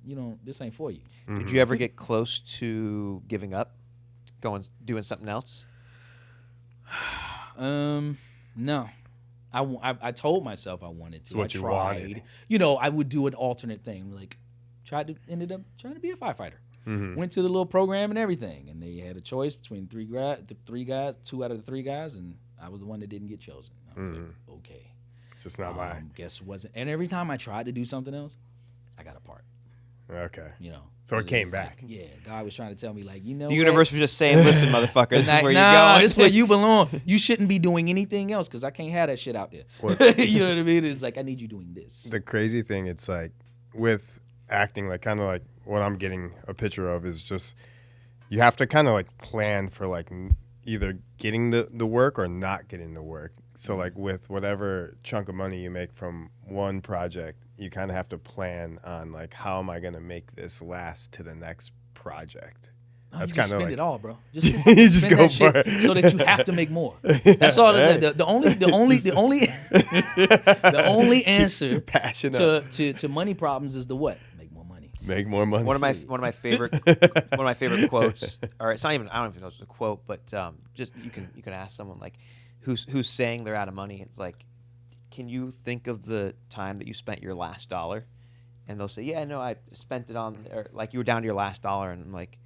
A: this ain't for you.
C: Did you ever get close to giving up, doing something else?
A: No. I told myself I wanted to.
B: It's what
A: I
B: you
A: tried.
B: wanted.
A: I would do an alternate thing. Like, ended up trying to be a firefighter. Went to the little program and everything, and they had a choice between two out of the three guys, and I was the one that didn't get chosen. I was like, okay,
B: just not mine.
A: Guess it wasn't. And every time I tried to do something else, I got a part.
B: Okay.
A: So
B: it came back.
A: Like, God was trying to tell me, like,
C: the universe was just saying, listen, motherfucker, this is where you're going.
A: This is where you belong. You shouldn't be doing anything else, because I can't have that shit out there. You know what I mean? It's like, I need you doing this.
B: The crazy thing, it's like, with acting, like, kind of like what I'm getting a picture of is just, you have to kind of like plan for like either getting the work or not getting the work. So like with whatever chunk of money you make from one project, you kind of have to plan on like, how am I going to make this last to the next project?
A: No, that's kind of like, spend it all, bro. Just
B: just go for it,
A: so that you have to make more. That's all. The only answer to money problems is the what? Make more money.
B: Make more money.
C: One of my favorite quotes. Or it's not even. I don't even know if it's a quote, but just you can ask someone like, who's saying they're out of money. It's like, can you think of the time that you spent your last dollar? And they'll say, yeah, no, I spent it on, or like you were down to your last dollar, and I'm like,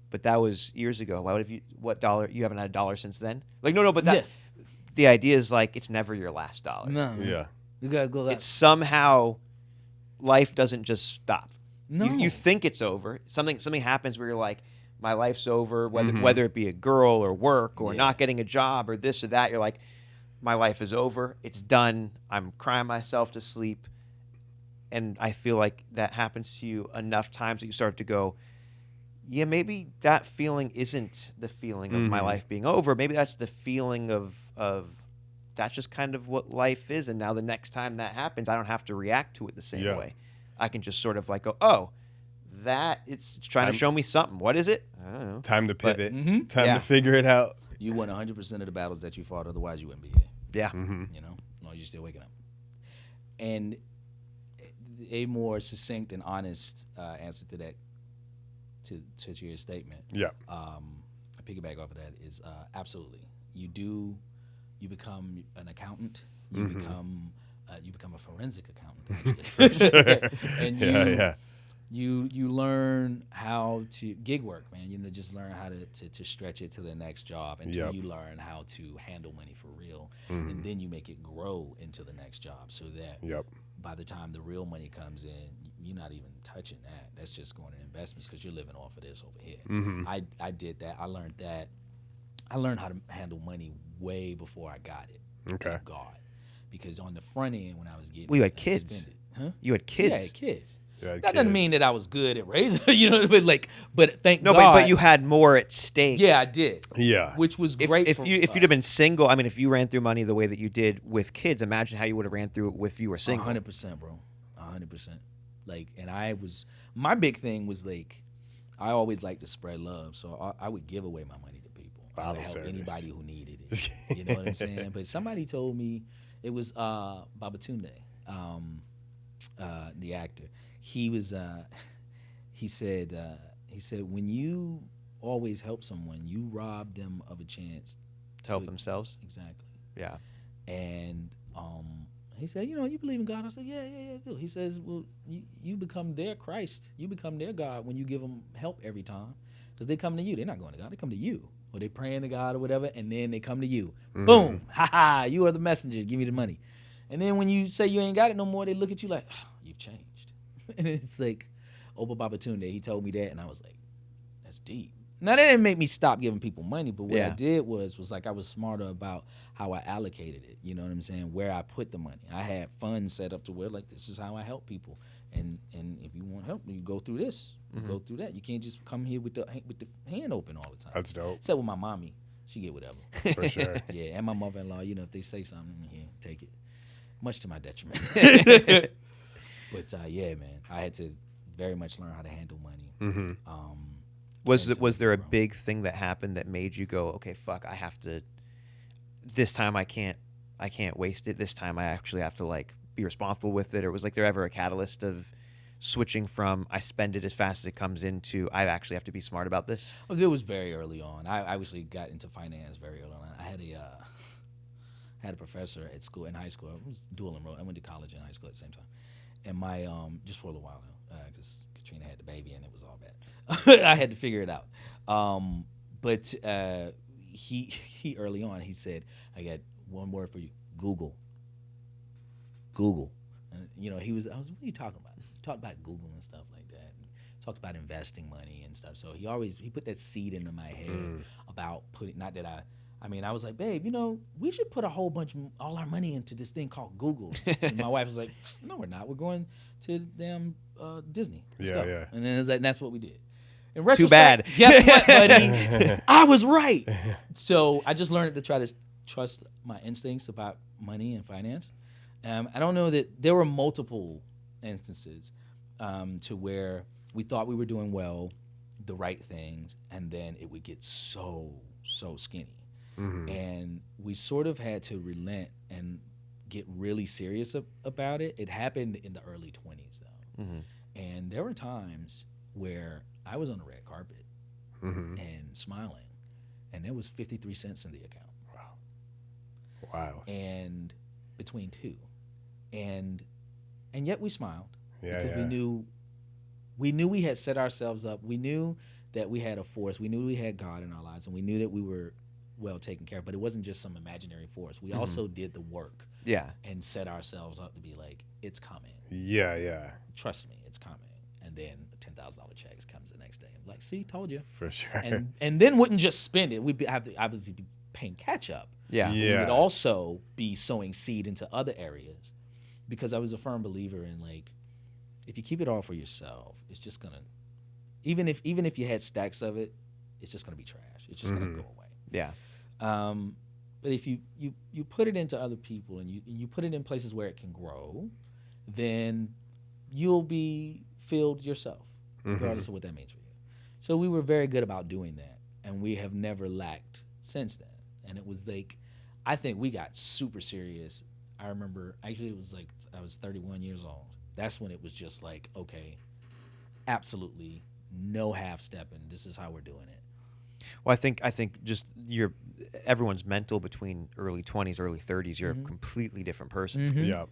C: but that was years ago. What dollar? You haven't had a dollar since then? Like, no, but the idea is like, it's never your last dollar.
A: No.
B: Yeah.
A: You gotta go.
C: It's somehow, life doesn't just stop.
A: No.
C: You think it's over. Something happens where you're like, my life's over, whether it be a girl or work or not getting a job or this or that. You're like, my life is over. It's done. I'm crying myself to sleep. And I feel like that happens to you enough times that you start to go, yeah, maybe that feeling isn't the feeling of my life being over. Maybe that's the feeling of that's just kind of what life is. And now the next time that happens, I don't have to react to it the same way. I can just sort of like go, oh, that it's trying to show me something. What is it? I don't know.
B: Time to pivot. Time to figure it out.
A: You won 100% of the battles that you fought. Otherwise, you wouldn't be here.
C: Yeah.
A: You know, as long as you're still waking up. And a more succinct and honest answer to that, to your statement.
B: Yeah.
A: A piggyback off of that is absolutely. You become an accountant. You become a forensic accountant. And you learn how to gig work, man. You know, just learn how to stretch it to the next job until you learn how to handle money for real, and then you make it grow into the next job, so that by the time the real money comes in, you're not even touching that. That's just going to investments because you're living off of this over here. I did that. I learned that. I learned how to handle money way before I got it.
B: Okay.
A: Thank God. Because on the front end, when I was getting,
C: Well, you had kids.
A: Huh?
C: You had kids.
A: Yeah, I had kids.
B: That
A: Doesn't mean that I was good at raising, you know, but thank God.
C: No, but you had more at stake.
A: Yeah, I did.
B: Yeah.
A: Which was great.
C: If you'd have been single, I mean, if you ran through money the way that you did with kids, imagine how you would have ran through it if you were single.
A: 100%, bro. 100%. Like, and my big thing was like, I always liked to spread love, so I would give away my money to people. I would help anybody who needed it. You know what I'm saying? But somebody told me, it was Babatunde, the actor. He was he said when you always help someone, you rob them of a chance
C: to help themselves.
A: Exactly.
C: Yeah.
A: And he said, you know, you believe in God? I said, yeah, I do. He says, well, you become their Christ. You become their God when you give them help every time, because they come to you. They're not going to God. They come to you, or they praying to God or whatever, and then they come to you. Boom, you are the messenger. Give me the money. And then when you say you ain't got it no more, they look at you like, oh, you've changed. And it's like, Oba Babatunde, he told me that, and I was like, that's deep. Now, that didn't make me stop giving people money, but what I did was like I was smarter about how I allocated it, you know what I'm saying, where I put the money. I had funds set up to where, like, this is how I help people. And if you want help, you go through this, you go through that. You can't just come here with the hand open all the time.
B: That's dope.
A: Except with my mommy. She get whatever.
B: For sure.
A: Yeah, and my mother-in-law, you know, if they say something, here, take it. Much to my detriment. But, yeah, man, I had to very much learn how to handle money.
C: Was there a big thing that happened that made you go, okay, fuck, I have to, this time I can't waste it. This time I actually have to, like, be responsible with it? Or was, like, there ever a catalyst of switching from I spend it as fast as it comes in to I actually have to be smart about this?
A: Well, it was very early on. I obviously got into finance very early on. I had a professor at school, in high school. I was dual enrolled. I went to college and high school at the same time. And my, just for a little while, because Katrina had the baby and it was all bad. I had to figure it out. But he early on, he said, I got one word for you, Google. And, you know, I was, what are you talking about? He talked about Google and stuff like that. And talked about investing money and stuff. So he put that seed into my head about not that I was like, babe, you know, we should put all our money into this thing called Google. And my wife was like, no, we're not. We're going to damn Disney. Let's go.
B: Yeah.
A: And then it was like, and that's what we did. In
C: Too bad.
A: Guess what, buddy? I was right. So I just learned to try to trust my instincts about money and finance. I don't know that there were multiple instances to where we thought we were doing well, the right things, and then it would get so skinny. And we sort of had to relent and get really serious about it. It happened in the early 20s, though. And there were times where I was on the red carpet and smiling, and there was 53 cents in the account.
B: Wow.
A: And between two. And yet we smiled.
B: Yeah,
A: because we knew we had set ourselves up. We knew that we had a force. We knew we had God in our lives, and we knew that we were well taken care of, but it wasn't just some imaginary force. We also did the work.
C: Yeah.
A: And set ourselves up to be like, it's coming.
B: Yeah.
A: Trust me, it's coming. And then a $10,000 check comes the next day. I'm like, see, told you.
B: For sure.
A: And then wouldn't just spend it. We'd have to obviously be paying catch up.
C: Yeah.
A: We would also be sowing seed into other areas, because I was a firm believer in, like, if you keep it all for yourself, it's just gonna, even if you had stacks of it, it's just gonna be trash. It's just gonna go away.
C: Yeah.
A: But if you put it into other people and you put it in places where it can grow, then you'll be filled yourself, regardless of what that means for you. So we were very good about doing that, and we have never lacked since then. And it was like, I think we got super serious. I remember, actually, it was like I was 31 years old. That's when it was just like, okay, absolutely no half stepping. This is how we're doing it.
C: Well, I think just everyone's mental between early 20s, early 30s. You're a completely different person.
A: Mm-hmm.
B: Yeah.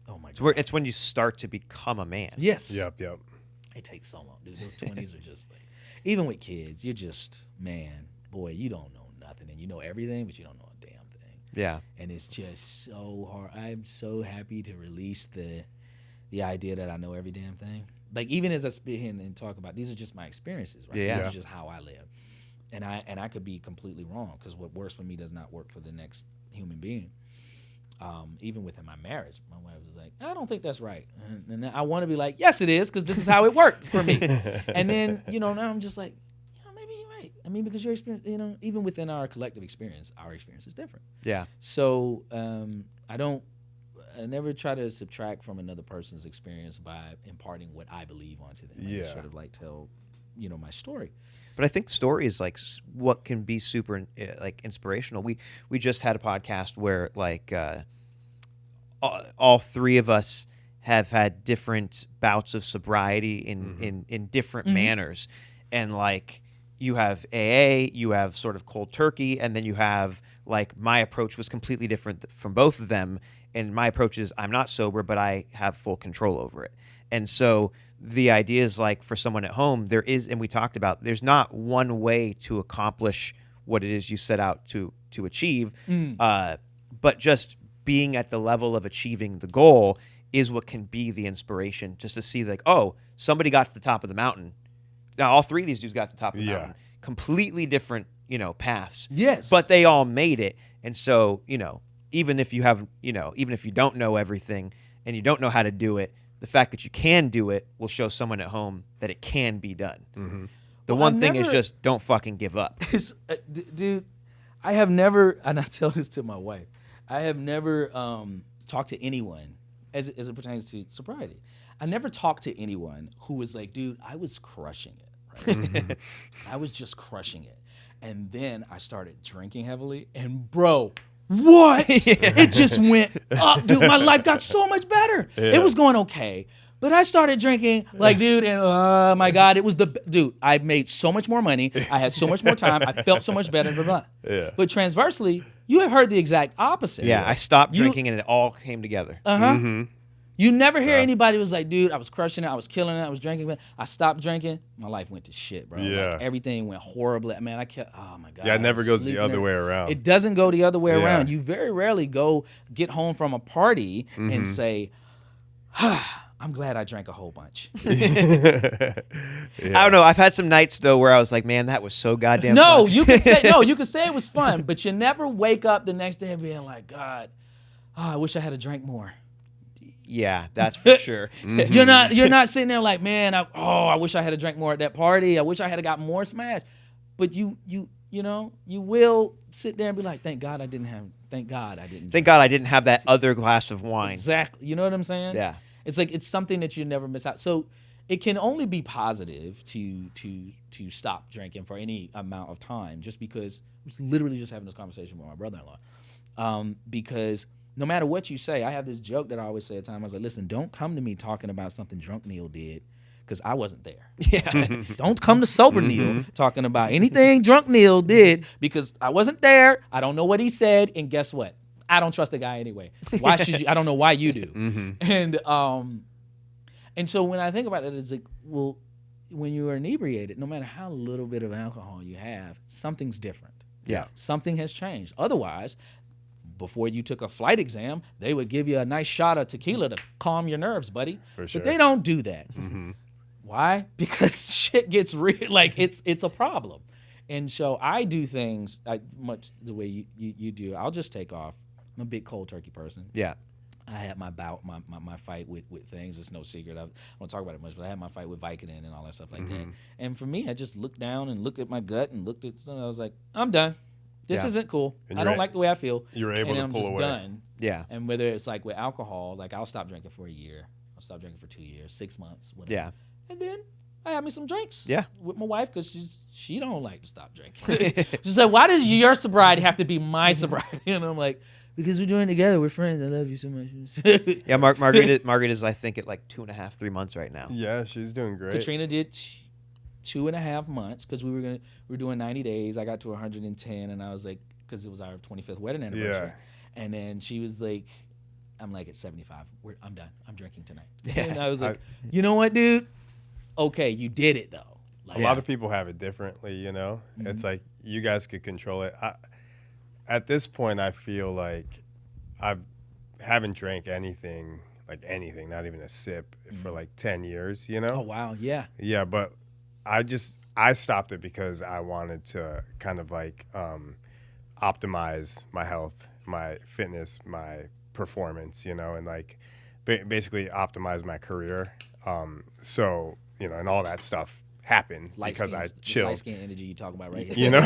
A: Oh my
C: It's
A: God.
C: it's when you start to become a man.
A: Yes.
B: Yep.
A: It takes so long, dude. Those 20s are just like, even with kids, you're just, man, boy, you don't know nothing. And you know everything, but you don't know a damn thing.
C: Yeah.
A: And it's just so hard. I'm so happy to release the idea that I know every damn thing. Like, even as I sit here and talk about, these are just my experiences, right?
C: Yeah.
A: These are just how I live. And I could be completely wrong, because what works for me does not work for the next human being. Even within my marriage, my wife was like, I don't think that's right. And I want to be like, yes, it is, because this is how it worked for me. And then, now I'm just like, maybe you're right. I mean, because your experience, even within our collective experience, our experience is different.
C: Yeah.
A: So I never try to subtract from another person's experience by imparting what I believe onto them. I just sort of like tell, my story.
C: But I think story is like what can be super like inspirational. We just had a podcast where like all three of us have had different bouts of sobriety in different manners, and like you have AA, you have sort of cold turkey, and then you have like my approach was completely different from both of them. And my approach is I'm not sober, but I have full control over it. And so the idea is like for someone at home, there is, and we talked about, there's not one way to accomplish what it is you set out to achieve, but just being at the level of achieving the goal is what can be the inspiration, just to see like, oh, somebody got to the top of the mountain. Now all three of these dudes got to the top of the mountain. Completely different, paths.
A: Yes.
C: But they all made it. And so, even if you have, even if you don't know everything and you don't know how to do it, the fact that you can do it will show someone at home that it can be done. Mm-hmm. The one thing is just don't fucking give up.
A: Dude, I have never, and I tell this to my wife, I have never talked to anyone as it pertains to sobriety. I never talked to anyone who was like, dude, I was crushing it. Right? I was just crushing it. And then I started drinking heavily, and bro, what? It just went up, dude. My life got so much better. Yeah. It was going okay, but I started drinking, like, dude, and oh my God, it was dude. I made so much more money. I had so much more time. I felt so much better. Blah, blah. Yeah. But transversely, you have heard the exact opposite.
C: Yeah, I stopped drinking, and it all came together.
A: You never hear anybody was like, dude, I was crushing it, I was killing it, I was drinking, but I stopped drinking, my life went to shit, bro.
B: Yeah.
A: Like, everything went horribly. Man, I kept, oh my God.
B: Yeah, it never goes the other way around.
A: It doesn't go the other way around. You very rarely get home from a party and say, I'm glad I drank a whole bunch.
C: I don't know. I've had some nights though where I was like, man, that was so goddamn fun.
A: You could say it was fun, but you never wake up the next day and being like, God, I wish I had a drink more.
C: Yeah, that's for sure.
A: You're not sitting there like, man, I wish I had a drink more at that party. I wish I had got more smash. But you will sit there and be like, thank God I didn't. Thank God I didn't have that other glass of wine. Exactly. You know what I'm saying?
C: Yeah.
A: It's like it's something that you never miss out. So it can only be positive to stop drinking for any amount of time, just because I was literally just having this conversation with my brother-in-law. Because no matter what you say, I have this joke that I always say at times. I was like, listen, don't come to me talking about something drunk Neil did, because I wasn't there. Yeah. Don't come to sober Neil talking about anything drunk Neil did, because I wasn't there. I don't know what he said, and guess what? I don't trust the guy anyway. Why should you? I don't know why you do. And so when I think about it, it's like, well, when you are inebriated, no matter how little bit of alcohol you have, something's different.
C: Yeah.
A: Something has changed. Otherwise, before you took a flight exam, they would give you a nice shot of tequila to calm your nerves, buddy.
B: For sure.
A: But they don't do that. Why? Because shit gets real. Like, it's a problem. And so I do things much the way you do. I'll just take off. I'm a big cold turkey person.
C: Yeah.
A: I had my fight with things. It's no secret. I don't talk about it much, but I had my fight with Vicodin and all that stuff like that. And for me, I just looked down and looked at my gut and looked at something. I was like, I'm done. This isn't cool. I don't like the way I feel.
B: You're able to pull away.
A: Done.
C: Yeah.
A: And whether it's like with alcohol, like I'll stop drinking for a year. I'll stop drinking for 2 years, 6 months, whatever.
C: Yeah.
A: And then I had me some drinks.
C: Yeah.
A: With my wife because she don't like to stop drinking. She's like, why does your sobriety have to be my sobriety? And I'm like, because we're doing it together. We're friends. I love you so much.
C: Yeah, Margaret is I think at like 2.5, 3 months right now.
B: Yeah, she's doing great.
A: Katrina did 2.5 months because we were doing 90 days. I got to 110, and I was like, because it was our 25th wedding anniversary.
B: Yeah.
A: And then she was like, I'm like at 75. I'm done. I'm drinking tonight.
C: Yeah.
A: And I was like, you know what, dude? Okay, you did it though. Like,
B: a lot of people have it differently, you know?
A: Mm-hmm.
B: It's like you guys could control it. At this point, I feel like I haven't drank anything, not even a sip, for like 10 years, you know?
A: Oh, wow. Yeah.
B: Yeah, but I stopped it because I wanted to kind of like optimize my health, my fitness, my performance, you know, and like basically optimize my career. So, you know, and all that stuff happened because I chilled.
A: Light skin energy you talk about right here.
B: You know?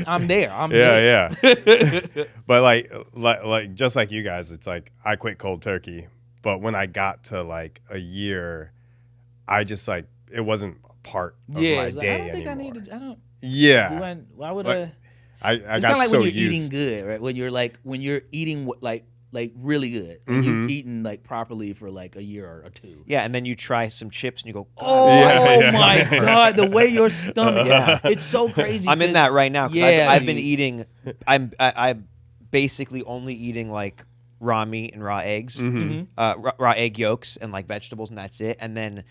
A: I'm there. I'm there.
B: Yeah. But like just like you guys, it's like I quit cold turkey. But when I got to like a year, I just like it wasn't a part of my
A: like,
B: day
A: I don't think
B: anymore.
A: I need to. I don't.
B: Yeah.
A: Why would
B: Like,
A: I?
B: I
A: It's kind of
B: got
A: like
B: so
A: when you're
B: used.
A: eating good, right? When you're eating like really good, and you've eaten like properly for like a year or two.
C: Yeah, and then you try some chips and you go,
A: Oh
B: Yeah.
A: my God! The way your stomach, it's so crazy.
C: I'm in that right now. 'Cause
A: Yeah,
C: I've been
A: dude.
C: eating. I'm basically only eating like raw meat and raw eggs, raw egg yolks and like vegetables, and that's it. And then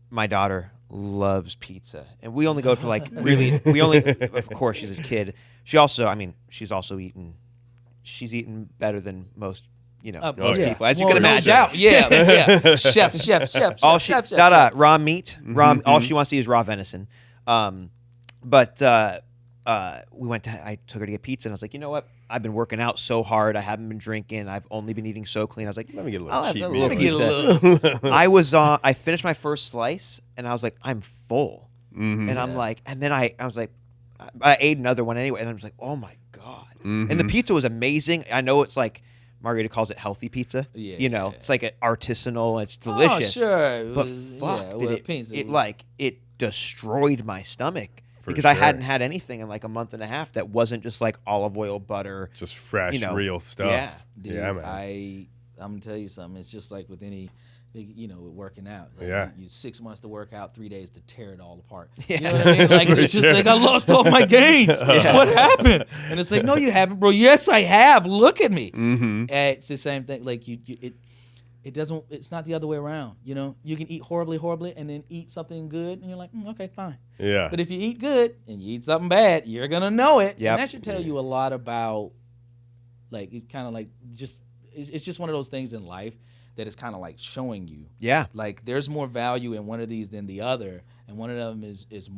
C: my daughter loves pizza, and we only go for like really. We only, of course, she's a kid. She also, I mean, she's eaten better than most. You know, most
A: yeah.
C: people, as you
A: Well,
C: can
A: no
C: imagine.
A: doubt. Yeah. Chef.
C: All
A: chef.
C: raw meat. All she wants to eat is raw venison. But we went to. I took her to get pizza, and I was like, you know what? I've been working out so hard. I haven't been drinking. I've only been eating so clean. I was like,
B: Let me get a
C: I'll
B: little
C: have
B: cheap
C: a
B: meal.
C: pizza. I finished my first slice, and I was like, I'm full. And I'm like, and then I was like, I ate another one anyway, and I was like, oh my God. And the pizza was amazing. I know it's like, Margarita calls it healthy pizza.
A: Yeah,
C: you know,
A: yeah.
C: it's like artisanal. It's delicious.
A: Oh, sure.
C: But fuck, it destroyed my stomach because I hadn't had anything in like a month and a half that wasn't just like olive oil, butter.
B: Just fresh,
C: you know,
B: real stuff.
C: yeah.
A: Dude,
B: Yeah, man.
A: I'm gonna tell you something. It's just like with any, with working out. Like
B: Yeah.
A: you 6 months to work out, 3 days to tear it all apart.
C: Yeah.
A: You know what I mean? Like it's just like I lost all my gains. What happened? And it's like, no, you haven't, bro. Yes, I have. Look at me. It's the same thing. Like it doesn't. It's not the other way around. You know, you can eat horribly, and then eat something good, and you're like, okay, fine.
B: Yeah.
A: But if you eat good and you eat something bad, you're gonna know it.
C: Yep.
A: And that should tell you a lot about, like, it kind of like it's just one of those things in life that is kind of like showing you,
C: Yeah.
A: like there's more value in one of these than the other, and one of them is it's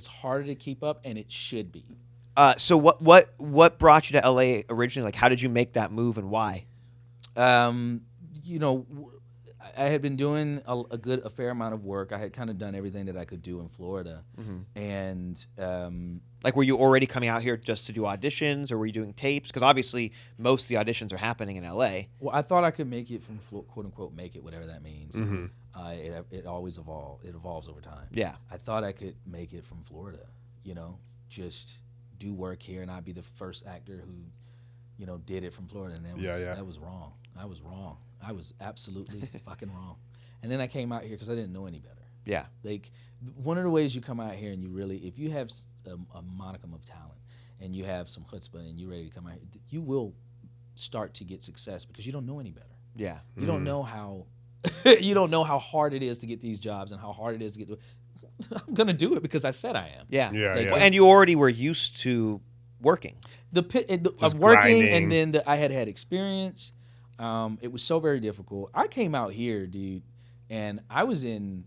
A: harder to keep up, and it should be.
C: So what brought you to LA originally? Like, how did you make that move and why?
A: I had been doing a fair amount of work. I had kind of done everything that I could do in Florida, and
C: Like, were you already coming out here just to do auditions, or were you doing tapes? Because obviously, most of the auditions are happening in LA.
A: well, I thought I could make it from quote unquote make it, whatever that means. It always evolves over time.
C: Yeah.
A: I thought I could make it from Florida, just do work here, and I'd be the first actor who, did it from Florida, and that was wrong. I was wrong. I was absolutely fucking wrong. And then I came out here because I didn't know any better.
C: Yeah.
A: Like, one of the ways you come out here and you really, if you have a modicum of talent and you have some chutzpah and you're ready to come out here, you will start to get success because you don't know any better.
C: Yeah.
A: You don't know how you don't know how hard it is to get these jobs and how hard it is to get. I'm gonna do it because I said I am.
C: Yeah.
B: Yeah,
C: Like,
B: yeah.
C: well, and you already were used to working.
A: Of working,
B: grinding.
A: and then I had experience. It was so very difficult. I came out here, dude, and I was in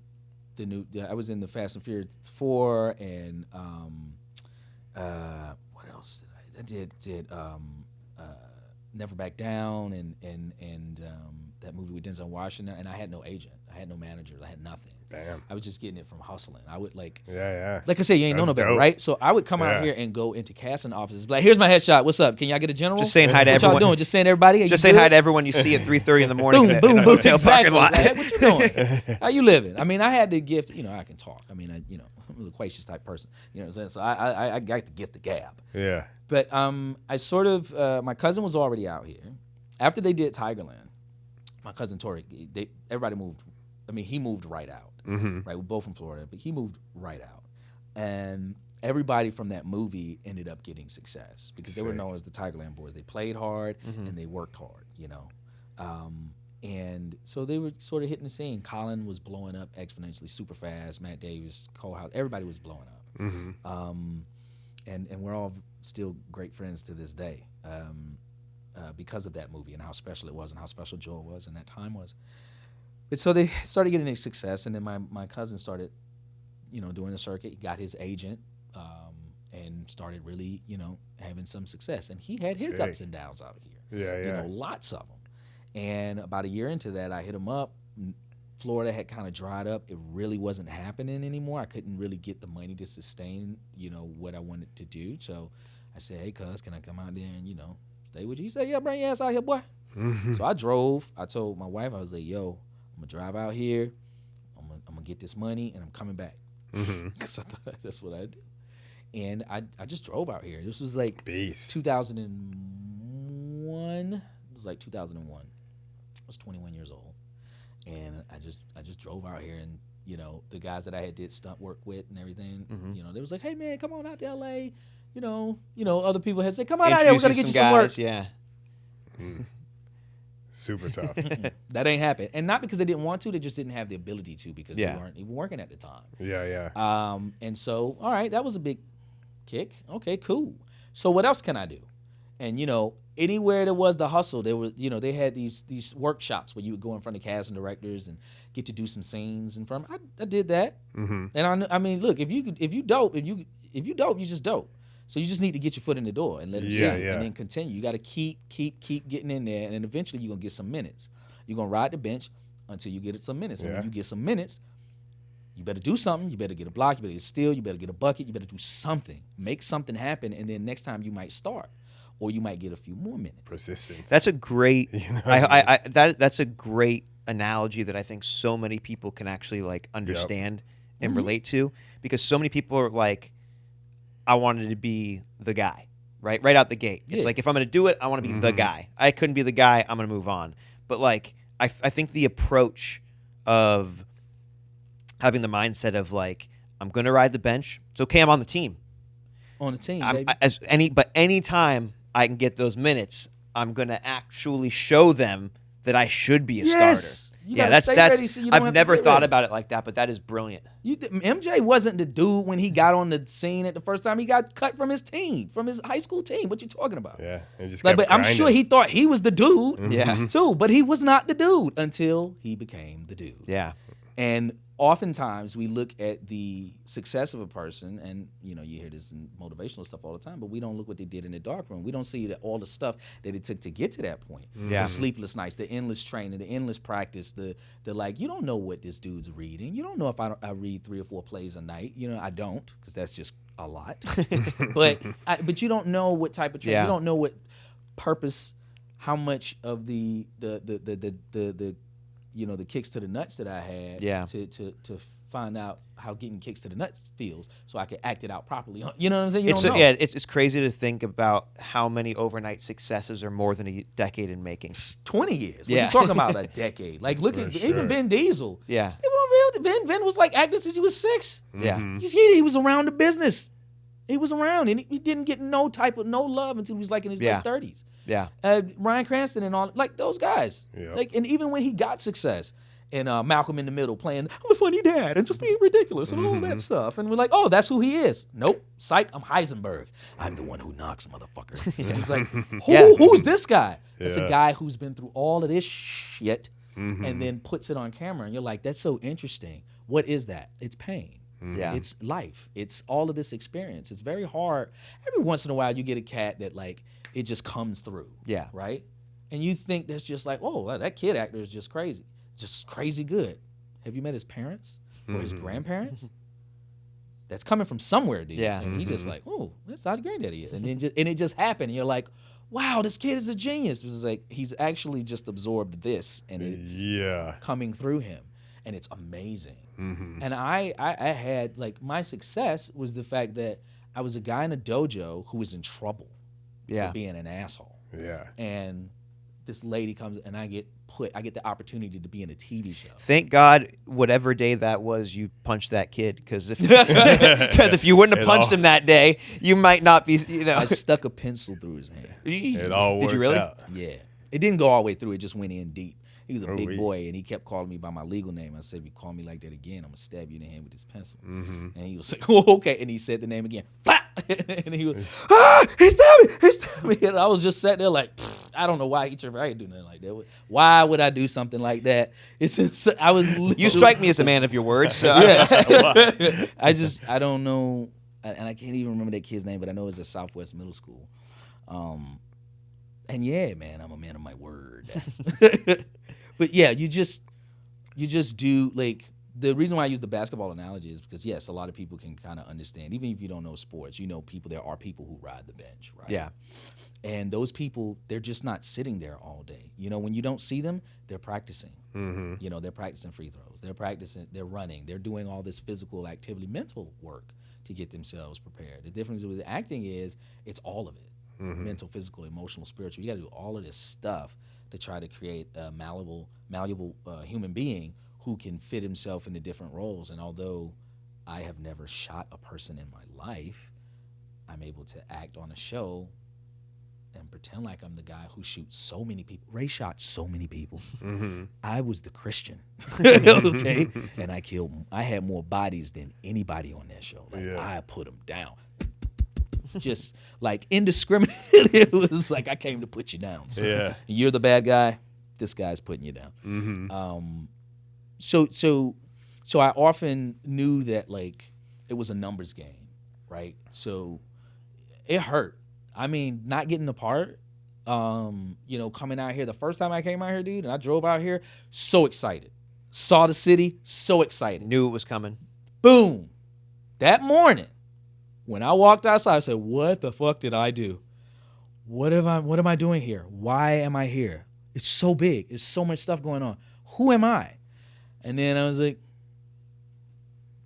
A: the Fast and Furious 4, and what else did I did Never Back Down, and that movie with Denzel Washington, and I had no agent, I had no managers, I had nothing.
B: Damn.
A: I was just getting it from hustling. I would like
B: Yeah.
A: I said, you ain't know no
B: That's
A: better,
B: dope.
A: right? So I would come out here and go into casting offices, like, here's my headshot. What's up? Can y'all get a general?
C: Just saying hi to
A: what
C: everyone.
A: y'all doing? Just saying everybody.
C: Just saying hi to everyone you see at 3:30 in the morning in a
A: boom,
C: hotel
A: exactly.
C: parking lot.
A: Like, hey, what you doing? How you living? I mean, I had the gift. I can talk. I mean, I'm a loquacious type person. You know what I'm saying? So I got the gift of gab.
B: Yeah.
A: But I sort of my cousin was already out here. After they did Tigerland, my cousin Tori, everybody moved. I mean, he moved right out. Right, we're both from Florida, but he moved right out, and everybody from that movie ended up getting success because they were known as the Tigerland Boys. They played hard and they worked hard, and so they were sort of hitting the scene. Colin was blowing up exponentially, super fast. Matt Davis, Cole House, everybody was blowing up, and we're all still great friends to this day because of that movie and how special it was and how special Joel was and that time was. But so they started getting a success, and then my cousin started, doing the circuit. He got his agent, and started really, having some success. And he had his ups and downs out here.
B: Yeah.
A: Lots of them. And about a year into that, I hit him up. Florida had kind of dried up. It really wasn't happening anymore. I couldn't really get the money to sustain, what I wanted to do. So I said, hey, cuz, can I come out there and, stay with you? He said, yeah, bring your ass out here, boy. So I drove. I told my wife, I was like, yo, I'm going to drive out here. I'm going to get this money, and I'm coming back. Because I thought that's what I did. And I just drove out here. This was like 2001. It was like 2001. I was 21 years old. And I just drove out here, and, the guys that I had did stunt work with and everything, they was like, hey, man, come on out to L.A. Other people had said, come on out here. We're going to get you some work.
C: Yeah.
B: Super tough.
A: That ain't happened. And not because they didn't want to, they just didn't have the ability to because they weren't even working at the time.
B: Yeah.
A: And so, all right, that was a big kick. Okay, cool. So what else can I do? And, anywhere there was the hustle, there were, they had these workshops where you would go in front of casting directors and get to do some scenes in front. I did that. And I mean, look, if you dope, you just dope. So you just need to get your foot in the door and let it see, and then continue. You got to keep getting in there, and then eventually you're gonna get some minutes. You're gonna ride the bench until you get some minutes, and when you get some minutes, you better do something. You better get a block. You better get a steal. You better get a bucket. You better do something. Make something happen, and then next time you might start, or you might get a few more minutes.
B: Persistence.
C: That's a great. That's a great analogy that I think so many people can actually like understand and relate to, because so many people are like, I wanted to be the guy, right out the gate. It's like, if I'm going to do it, I want to be the guy. I couldn't be the guy. I'm going to move on. But like, I think the approach of having the mindset of like, I'm going to ride the bench. It's okay. I'm on the team.
A: On the team, baby.
C: But anytime I can get those minutes, I'm going to actually show them that I should be a starter. That's
A: ready so
C: I've never thought about it like that, but that is brilliant.
A: MJ wasn't the dude when he got on the scene at the first time. He got cut from his team, from his high school team. What you talking about?
B: Yeah, and just
A: but I'm sure he thought he was the dude.
C: Yeah,
A: too. But he was not the dude until he became the dude.
C: Yeah,
A: and oftentimes we look at the success of a person, and you hear this in motivational stuff all the time, but we don't look what they did in the dark room. We don't see all the stuff that it took to get to that point. The sleepless nights, the endless training, the endless practice, the like, you don't know what this dude's reading. You don't know if I read 3 or 4 plays a night. I don't, because that's just a lot. but you don't know what type of training. You don't know what purpose, how much of the the kicks to the nuts that I had to find out how getting kicks to the nuts feels, so I could act it out properly. You know what I'm saying? You don't know.
C: Yeah, it's crazy to think about how many overnight successes are more than a decade in making.
A: 20 years. What you talking about, a decade? Like, look at even Vin Diesel.
C: Yeah.
A: Vin was like acting since he was 6.
C: Yeah.
A: He was around the business. He was around, and he didn't get no love until he was like in his late 30s.
C: Yeah.
A: Bryan Cranston and all, like those guys.
B: Yep.
A: Like, and even when he got success, and Malcolm in the Middle playing, I'm a funny dad and just being ridiculous and all that stuff. And we're like, oh, that's who he is. Nope. Psych, I'm Heisenberg. I'm the one who knocks, motherfucker. And he's like, who's this guy? It's a guy who's been through all of this shit and then puts it on camera. And you're like, that's so interesting. What is that? It's pain.
C: Yeah.
A: It's life. It's all of this experience. It's very hard. Every once in a while you get a cat that like, it just comes through.
C: Yeah.
A: Right? And you think that's just like, oh, that kid actor is just crazy. Just crazy good. Have you met his parents? or his grandparents. That's coming from somewhere, dude.
C: Yeah.
A: And he just like, oh, that's how the granddaddy is. And then it just happened. And you're like, wow, this kid is a genius. It was like he's actually just absorbed this, and it's coming through him, and it's amazing. And I had like my success was the fact that I was a guy in a dojo who was in trouble for being an asshole. Yeah. And this lady comes and I get the opportunity to be in a TV show.
C: Thank God, whatever day that was, you punched that kid, because if you wouldn't have punched him that day, you might not be.
A: I stuck a pencil through his hand.
B: It all worked.
C: Did you really?
B: Out.
A: Yeah, it didn't go all the way through. It just went in deep. He was a big boy, and he kept calling me by my legal name. I said, if you call me like that again, I'm going to stab you in the hand with this pencil. And he was like, oh, okay. And he said the name again. And he was, he stabbed me. And I was just sitting there like, I don't know why he tripped. I ain't do nothing like that. Why would I do something like that? It's just, I was.
C: You strike me as a man of your words. So.
A: Yes. I don't know. And I can't even remember that kid's name, but I know it's at Southwest Middle School. And yeah, man, I'm a man of my word. But yeah, you just do, like, the reason why I use the basketball analogy is because, yes, a lot of people can kind of understand, even if you don't know sports, there are people who ride the bench, right? Yeah. And those people, they're just not sitting there all day. When you don't see them, they're practicing. They're practicing free throws. They're running. They're doing all this physical activity, mental work to get themselves prepared. The difference with acting is it's all of it. Mental, physical, emotional, spiritual. You got to do all of this stuff to try to create a malleable human being who can fit himself into different roles. And although I have never shot a person in my life, I'm able to act on a show and pretend like I'm the guy who shoots so many people. Ray shot so many people. I was the Christian, okay? And I had more bodies than anybody on that show. Like, I put them down. Just like indiscriminate. It was like, I came to put you down. So you're the bad guy. This guy's putting you down. So I often knew that, like, it was a numbers game, right? So it hurt. I mean, not getting the part. Coming out here the first time I came out here, dude, and I drove out here, so excited. Saw the city, so excited.
C: Knew it was coming.
A: Boom. That morning, when I walked outside, I said, what the fuck did I do? What am I doing here? Why am I here? It's so big. There's so much stuff going on. Who am I? And then I was like,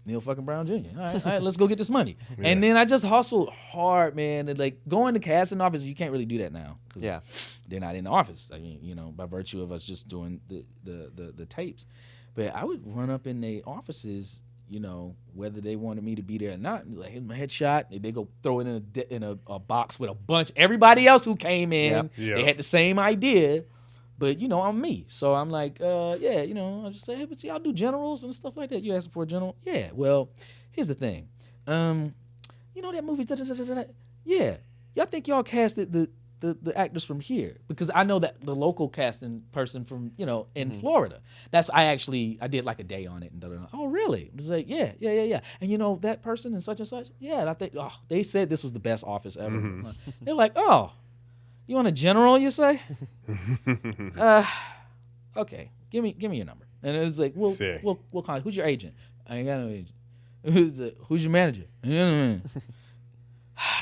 A: Neil fucking Brown Jr. All right, let's go get this money. And then I just hustled hard, man. And like going to casting office, you can't really do that now. Yeah. They're not in the office. I mean, by virtue of us just doing the tapes. But I would run up in the offices, whether they wanted me to be there or not. Like, here's my headshot. They go throw it in a box with a bunch. Everybody else who came in, they had the same idea. But, I'm me. So I'm like, I'll just say, hey, but see, I'll do generals and stuff like that. You asking for a general? Yeah, well, here's the thing. That movie, da-da-da-da-da. Yeah. Y'all think y'all casted the actors from here? Because I know that the local casting person from, in Florida. I did like a day on it. And da-da-da. Oh, really? I was like, yeah. And that person and such, yeah. And I think, they said this was the best office ever. They're like, oh, you want a general, you say? Okay, give me your number. And it was like, we'll call. Who's your agent? I ain't got no agent. Who's your manager?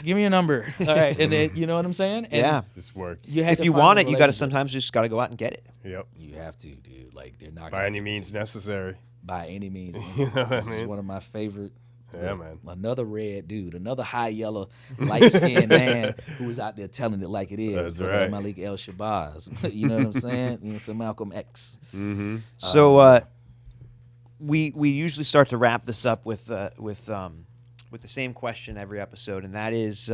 A: Give me your number. All right, and then, you know what I'm saying? And
B: this worked.
C: If you want it, you got to sometimes just got to go out and get it.
B: Yep.
A: You have to, dude. Like, they're not
B: by any means necessary.
A: By any means.
B: You know what
A: this
B: I mean?
A: is one of my favorite.
B: Yeah, man.
A: Another red dude, another high yellow, light-skinned man who was out there telling it like it is.
B: That's right.
A: Malik El Shabazz. You know what I'm saying? So Malcolm X.
C: So we usually start to wrap this up with the same question every episode, and that is,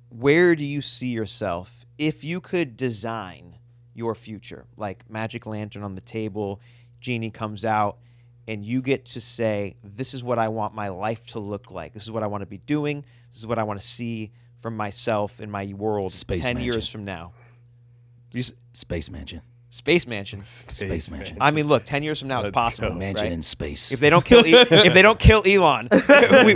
C: where do you see yourself if you could design your future? Like magic lantern on the table, genie comes out, and you get to say, this is what I want my life to look like. This is what I want to be doing. This is what I want to see from myself in my world
A: Space
C: 10
A: mansion.
C: years from now.
A: Space mansion.
C: Space mansion.
A: Space mansion.
C: I mean, look, 10 years from now, it's possible.
A: A mansion
C: right?
A: in space.
C: If they don't kill, Elon, we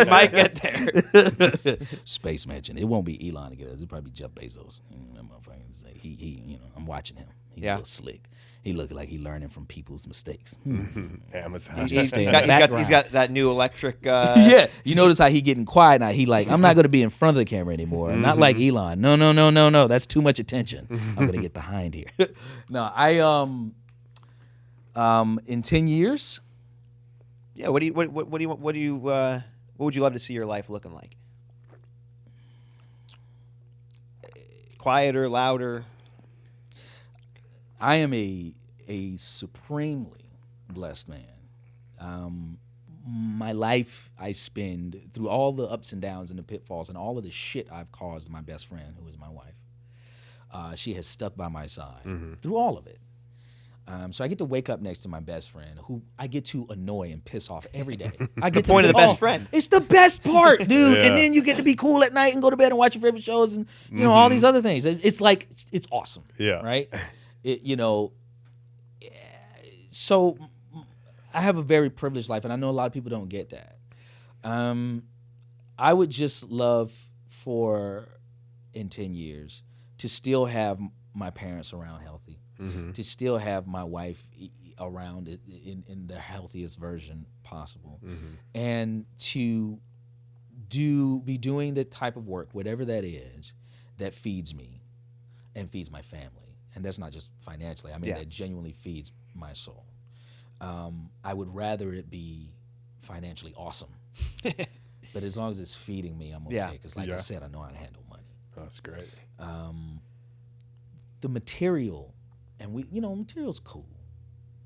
C: might get there.
A: Space mansion. It won't be Elon to get us. It'll probably be Jeff Bezos. That motherfucker. He I'm watching him. He's a little slick. He looked like he learning from people's mistakes.
B: Amazon.
C: He's
A: stay in the
C: got, he's got that new electric.
A: Yeah, you notice how he getting quiet now. He like, I'm not going to be in front of the camera anymore. Not like Elon. No. That's too much attention. I'm going to get behind here. No, I in 10 years.
C: Yeah. What would you love to see your life looking like? Quieter, louder.
A: I am a supremely blessed man. My life I spend through all the ups and downs and the pitfalls and all of the shit I've caused my best friend, who is my wife. She has stuck by my side through all of it. So I get to wake up next to my best friend, who I get to annoy and piss off every day. I get
C: the point of the best friend.
A: It's the best part, dude.
B: Yeah.
A: And then you get to be cool at night and go to bed and watch your favorite shows and all these other things. It's like it's awesome.
B: Yeah.
A: Right. So I have a very privileged life, and I know a lot of people don't get that. I would just love for in 10 years to still have my parents around healthy. To still have my wife around in the healthiest version possible, and to be doing the type of work, whatever that is, that feeds me and feeds my family. And that's not just financially. I mean, that genuinely feeds my soul. I would rather it be financially awesome, but as long as it's feeding me, I'm okay. Because like I said, I know how to handle money.
B: That's great.
A: The material. And material's cool.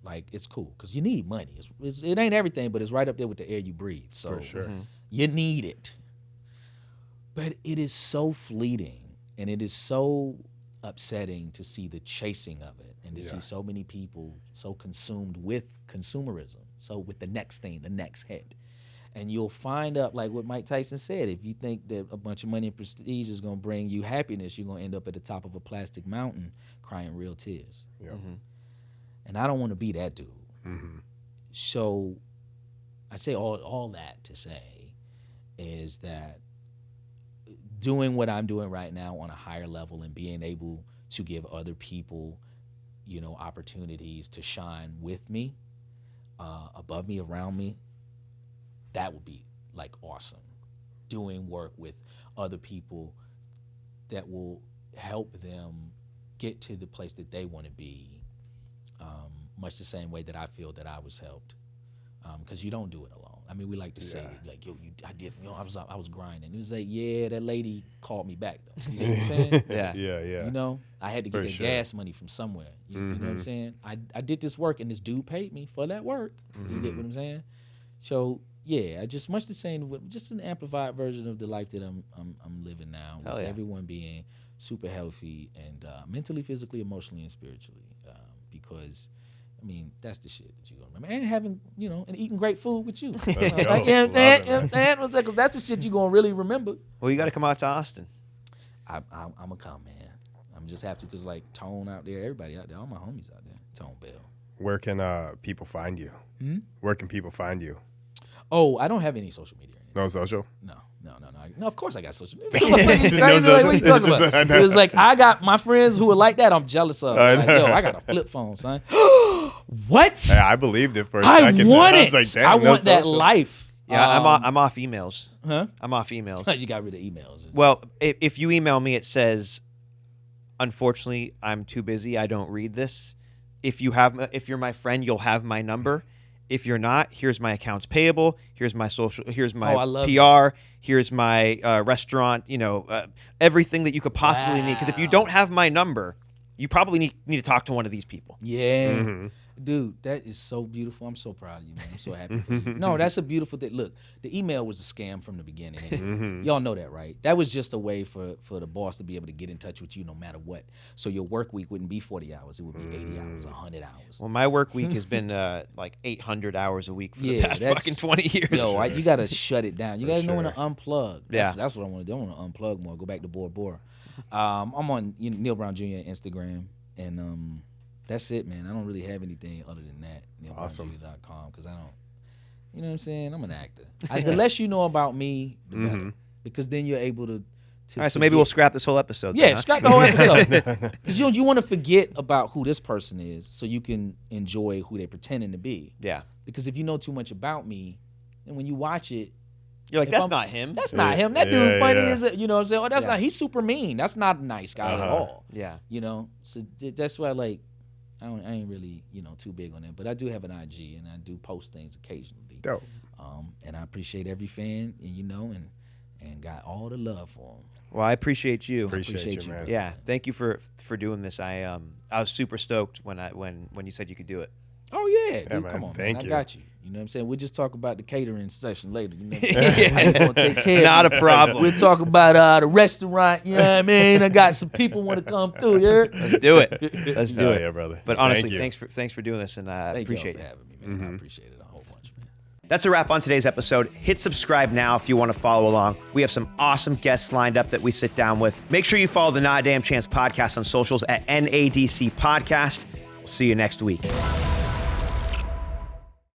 A: Like, it's cool because you need money. It ain't everything, but it's right up there with the air you breathe. So
B: For sure.
A: You need it. But it is so fleeting, and it is so upsetting to see the chasing of it and to see so many people so consumed with consumerism, so with the next thing, the next hit. And you'll find up, like what Mike Tyson said, if you think that a bunch of money and prestige is going to bring you happiness, you're going to end up at the top of a plastic mountain crying real tears.
B: Yeah.
A: And I don't want to be that dude. So I say all that to say is that doing what I'm doing right now on a higher level and being able to give other people, opportunities to shine with me, above me, around me, that would be like awesome. Doing work with other people that will help them get to the place that they want to be, much the same way that I feel that I was helped. Because you don't do it alone. I mean, we like to say like, yo, I was grinding. It was like, yeah, that lady called me back though. You know what I'm saying?
B: Yeah.
A: I had to get the gas money from somewhere. You know what I'm saying? I did this work and this dude paid me for that work. You get what I'm saying? So yeah, just much the same, just an amplified version of the life that I'm living now.
C: Hell
A: with
C: yeah.
A: Everyone being super healthy and mentally, physically, emotionally, and spiritually. Because I mean, that's the shit that you're gonna remember. And having, and eating great food with you.
B: Let's go.
A: You know what I'm saying? Because that's the shit you're gonna really remember.
C: Well, you got to come out to Austin.
A: I'm gonna come, man. I'm just have to, because like Tone out there, everybody out there, all my homies out there. Tone Bell.
B: Where can people find you? Where can people find you?
A: Oh, I don't have any social media.
B: No social?
A: No. No, of course I got social media. Crazy, like, what you talking about? It was like, I got my friends who are like that, I'm jealous of. Like, yo, I got a flip phone, son. What?
B: Hey, I believed it for a
A: I
B: second.
A: want
B: I
A: it.
B: was like, damn,
A: I
B: no
A: want that
B: social.
A: life.
C: Yeah, I'm off emails.
A: Huh?
C: I'm off emails.
A: You got rid of emails.
C: Well, if you email me, it says, unfortunately, I'm too busy. I don't read this. If you're my friend, you'll have my number. If you're not, here's my accounts payable. Here's my social. Here's my PR. Here's my restaurant. Everything that you could possibly need. Because if you don't have my number, you probably need to talk to one of these people.
A: Yeah. Dude, that is so beautiful. I'm so proud of you, man. I'm so happy for you. No, that's a beautiful thing. Look, the email was a scam from the beginning. Y'all know that, right? That was just a way for the boss to be able to get in touch with you no matter what. So your work week wouldn't be 40 hours. It would be 80 hours, 100 hours.
C: Well, my work week has been like 800 hours a week for the past fucking 20 years.
A: Yo, you got to shut it down. You got to know when to
B: sure.
A: unplug. That's what I want to do. I want to unplug more. Go back to Bora Bora. I'm on Neil Brown Jr. Instagram, and that's it, man. I don't really have anything other than that. NeilBrownJr.com, because I don't, you know what I'm saying? I'm an actor. The less you know about me, the better. Because then you're able to
C: All right, so maybe we'll scrap this whole episode.
A: Yeah,
C: then, huh?
A: scrap the whole episode. Because you want to forget about who this person is so you can enjoy who they're pretending to be.
C: Yeah.
A: Because if you know too much about me, then when you watch it,
C: You're like, that's not him.
A: That's not him. That dude funny as a, you know what I'm saying? Oh, that's not, he's super mean. That's not a nice guy at all.
C: Yeah.
A: You know? So that's why, like, I ain't really, too big on that. But I do have an IG, and I do post things occasionally.
B: Dope.
A: And I appreciate every fan, and got all the love for them.
C: Well, I appreciate you.
B: Appreciate you, man.
C: Yeah, thank you for doing this. I was super stoked when you said you could do it.
A: Oh yeah, dude,
B: man.
A: come on,
B: Thank
A: man.
B: you.
A: I got you. You know what I'm saying? We'll just talk about the catering session later. You know what I'm saying? I ain't gonna take care
C: Not
A: of
C: a
A: you.
C: problem.
A: We'll talk about the restaurant. You know what I mean? I got some people want to come through here.
C: Let's do it. Let's do it.
B: Yeah, brother.
C: But
B: Thank
C: honestly,
B: you.
C: thanks for doing this, and I
A: Thank
C: appreciate
A: y'all
C: it.
A: for having me, man. I appreciate it a whole bunch, man.
C: That's a wrap on today's episode. Hit subscribe now if you want to follow along. We have some awesome guests lined up that we sit down with. Make sure you follow the Not a Damn Chance podcast on socials at NADC Podcast. We'll see you next week.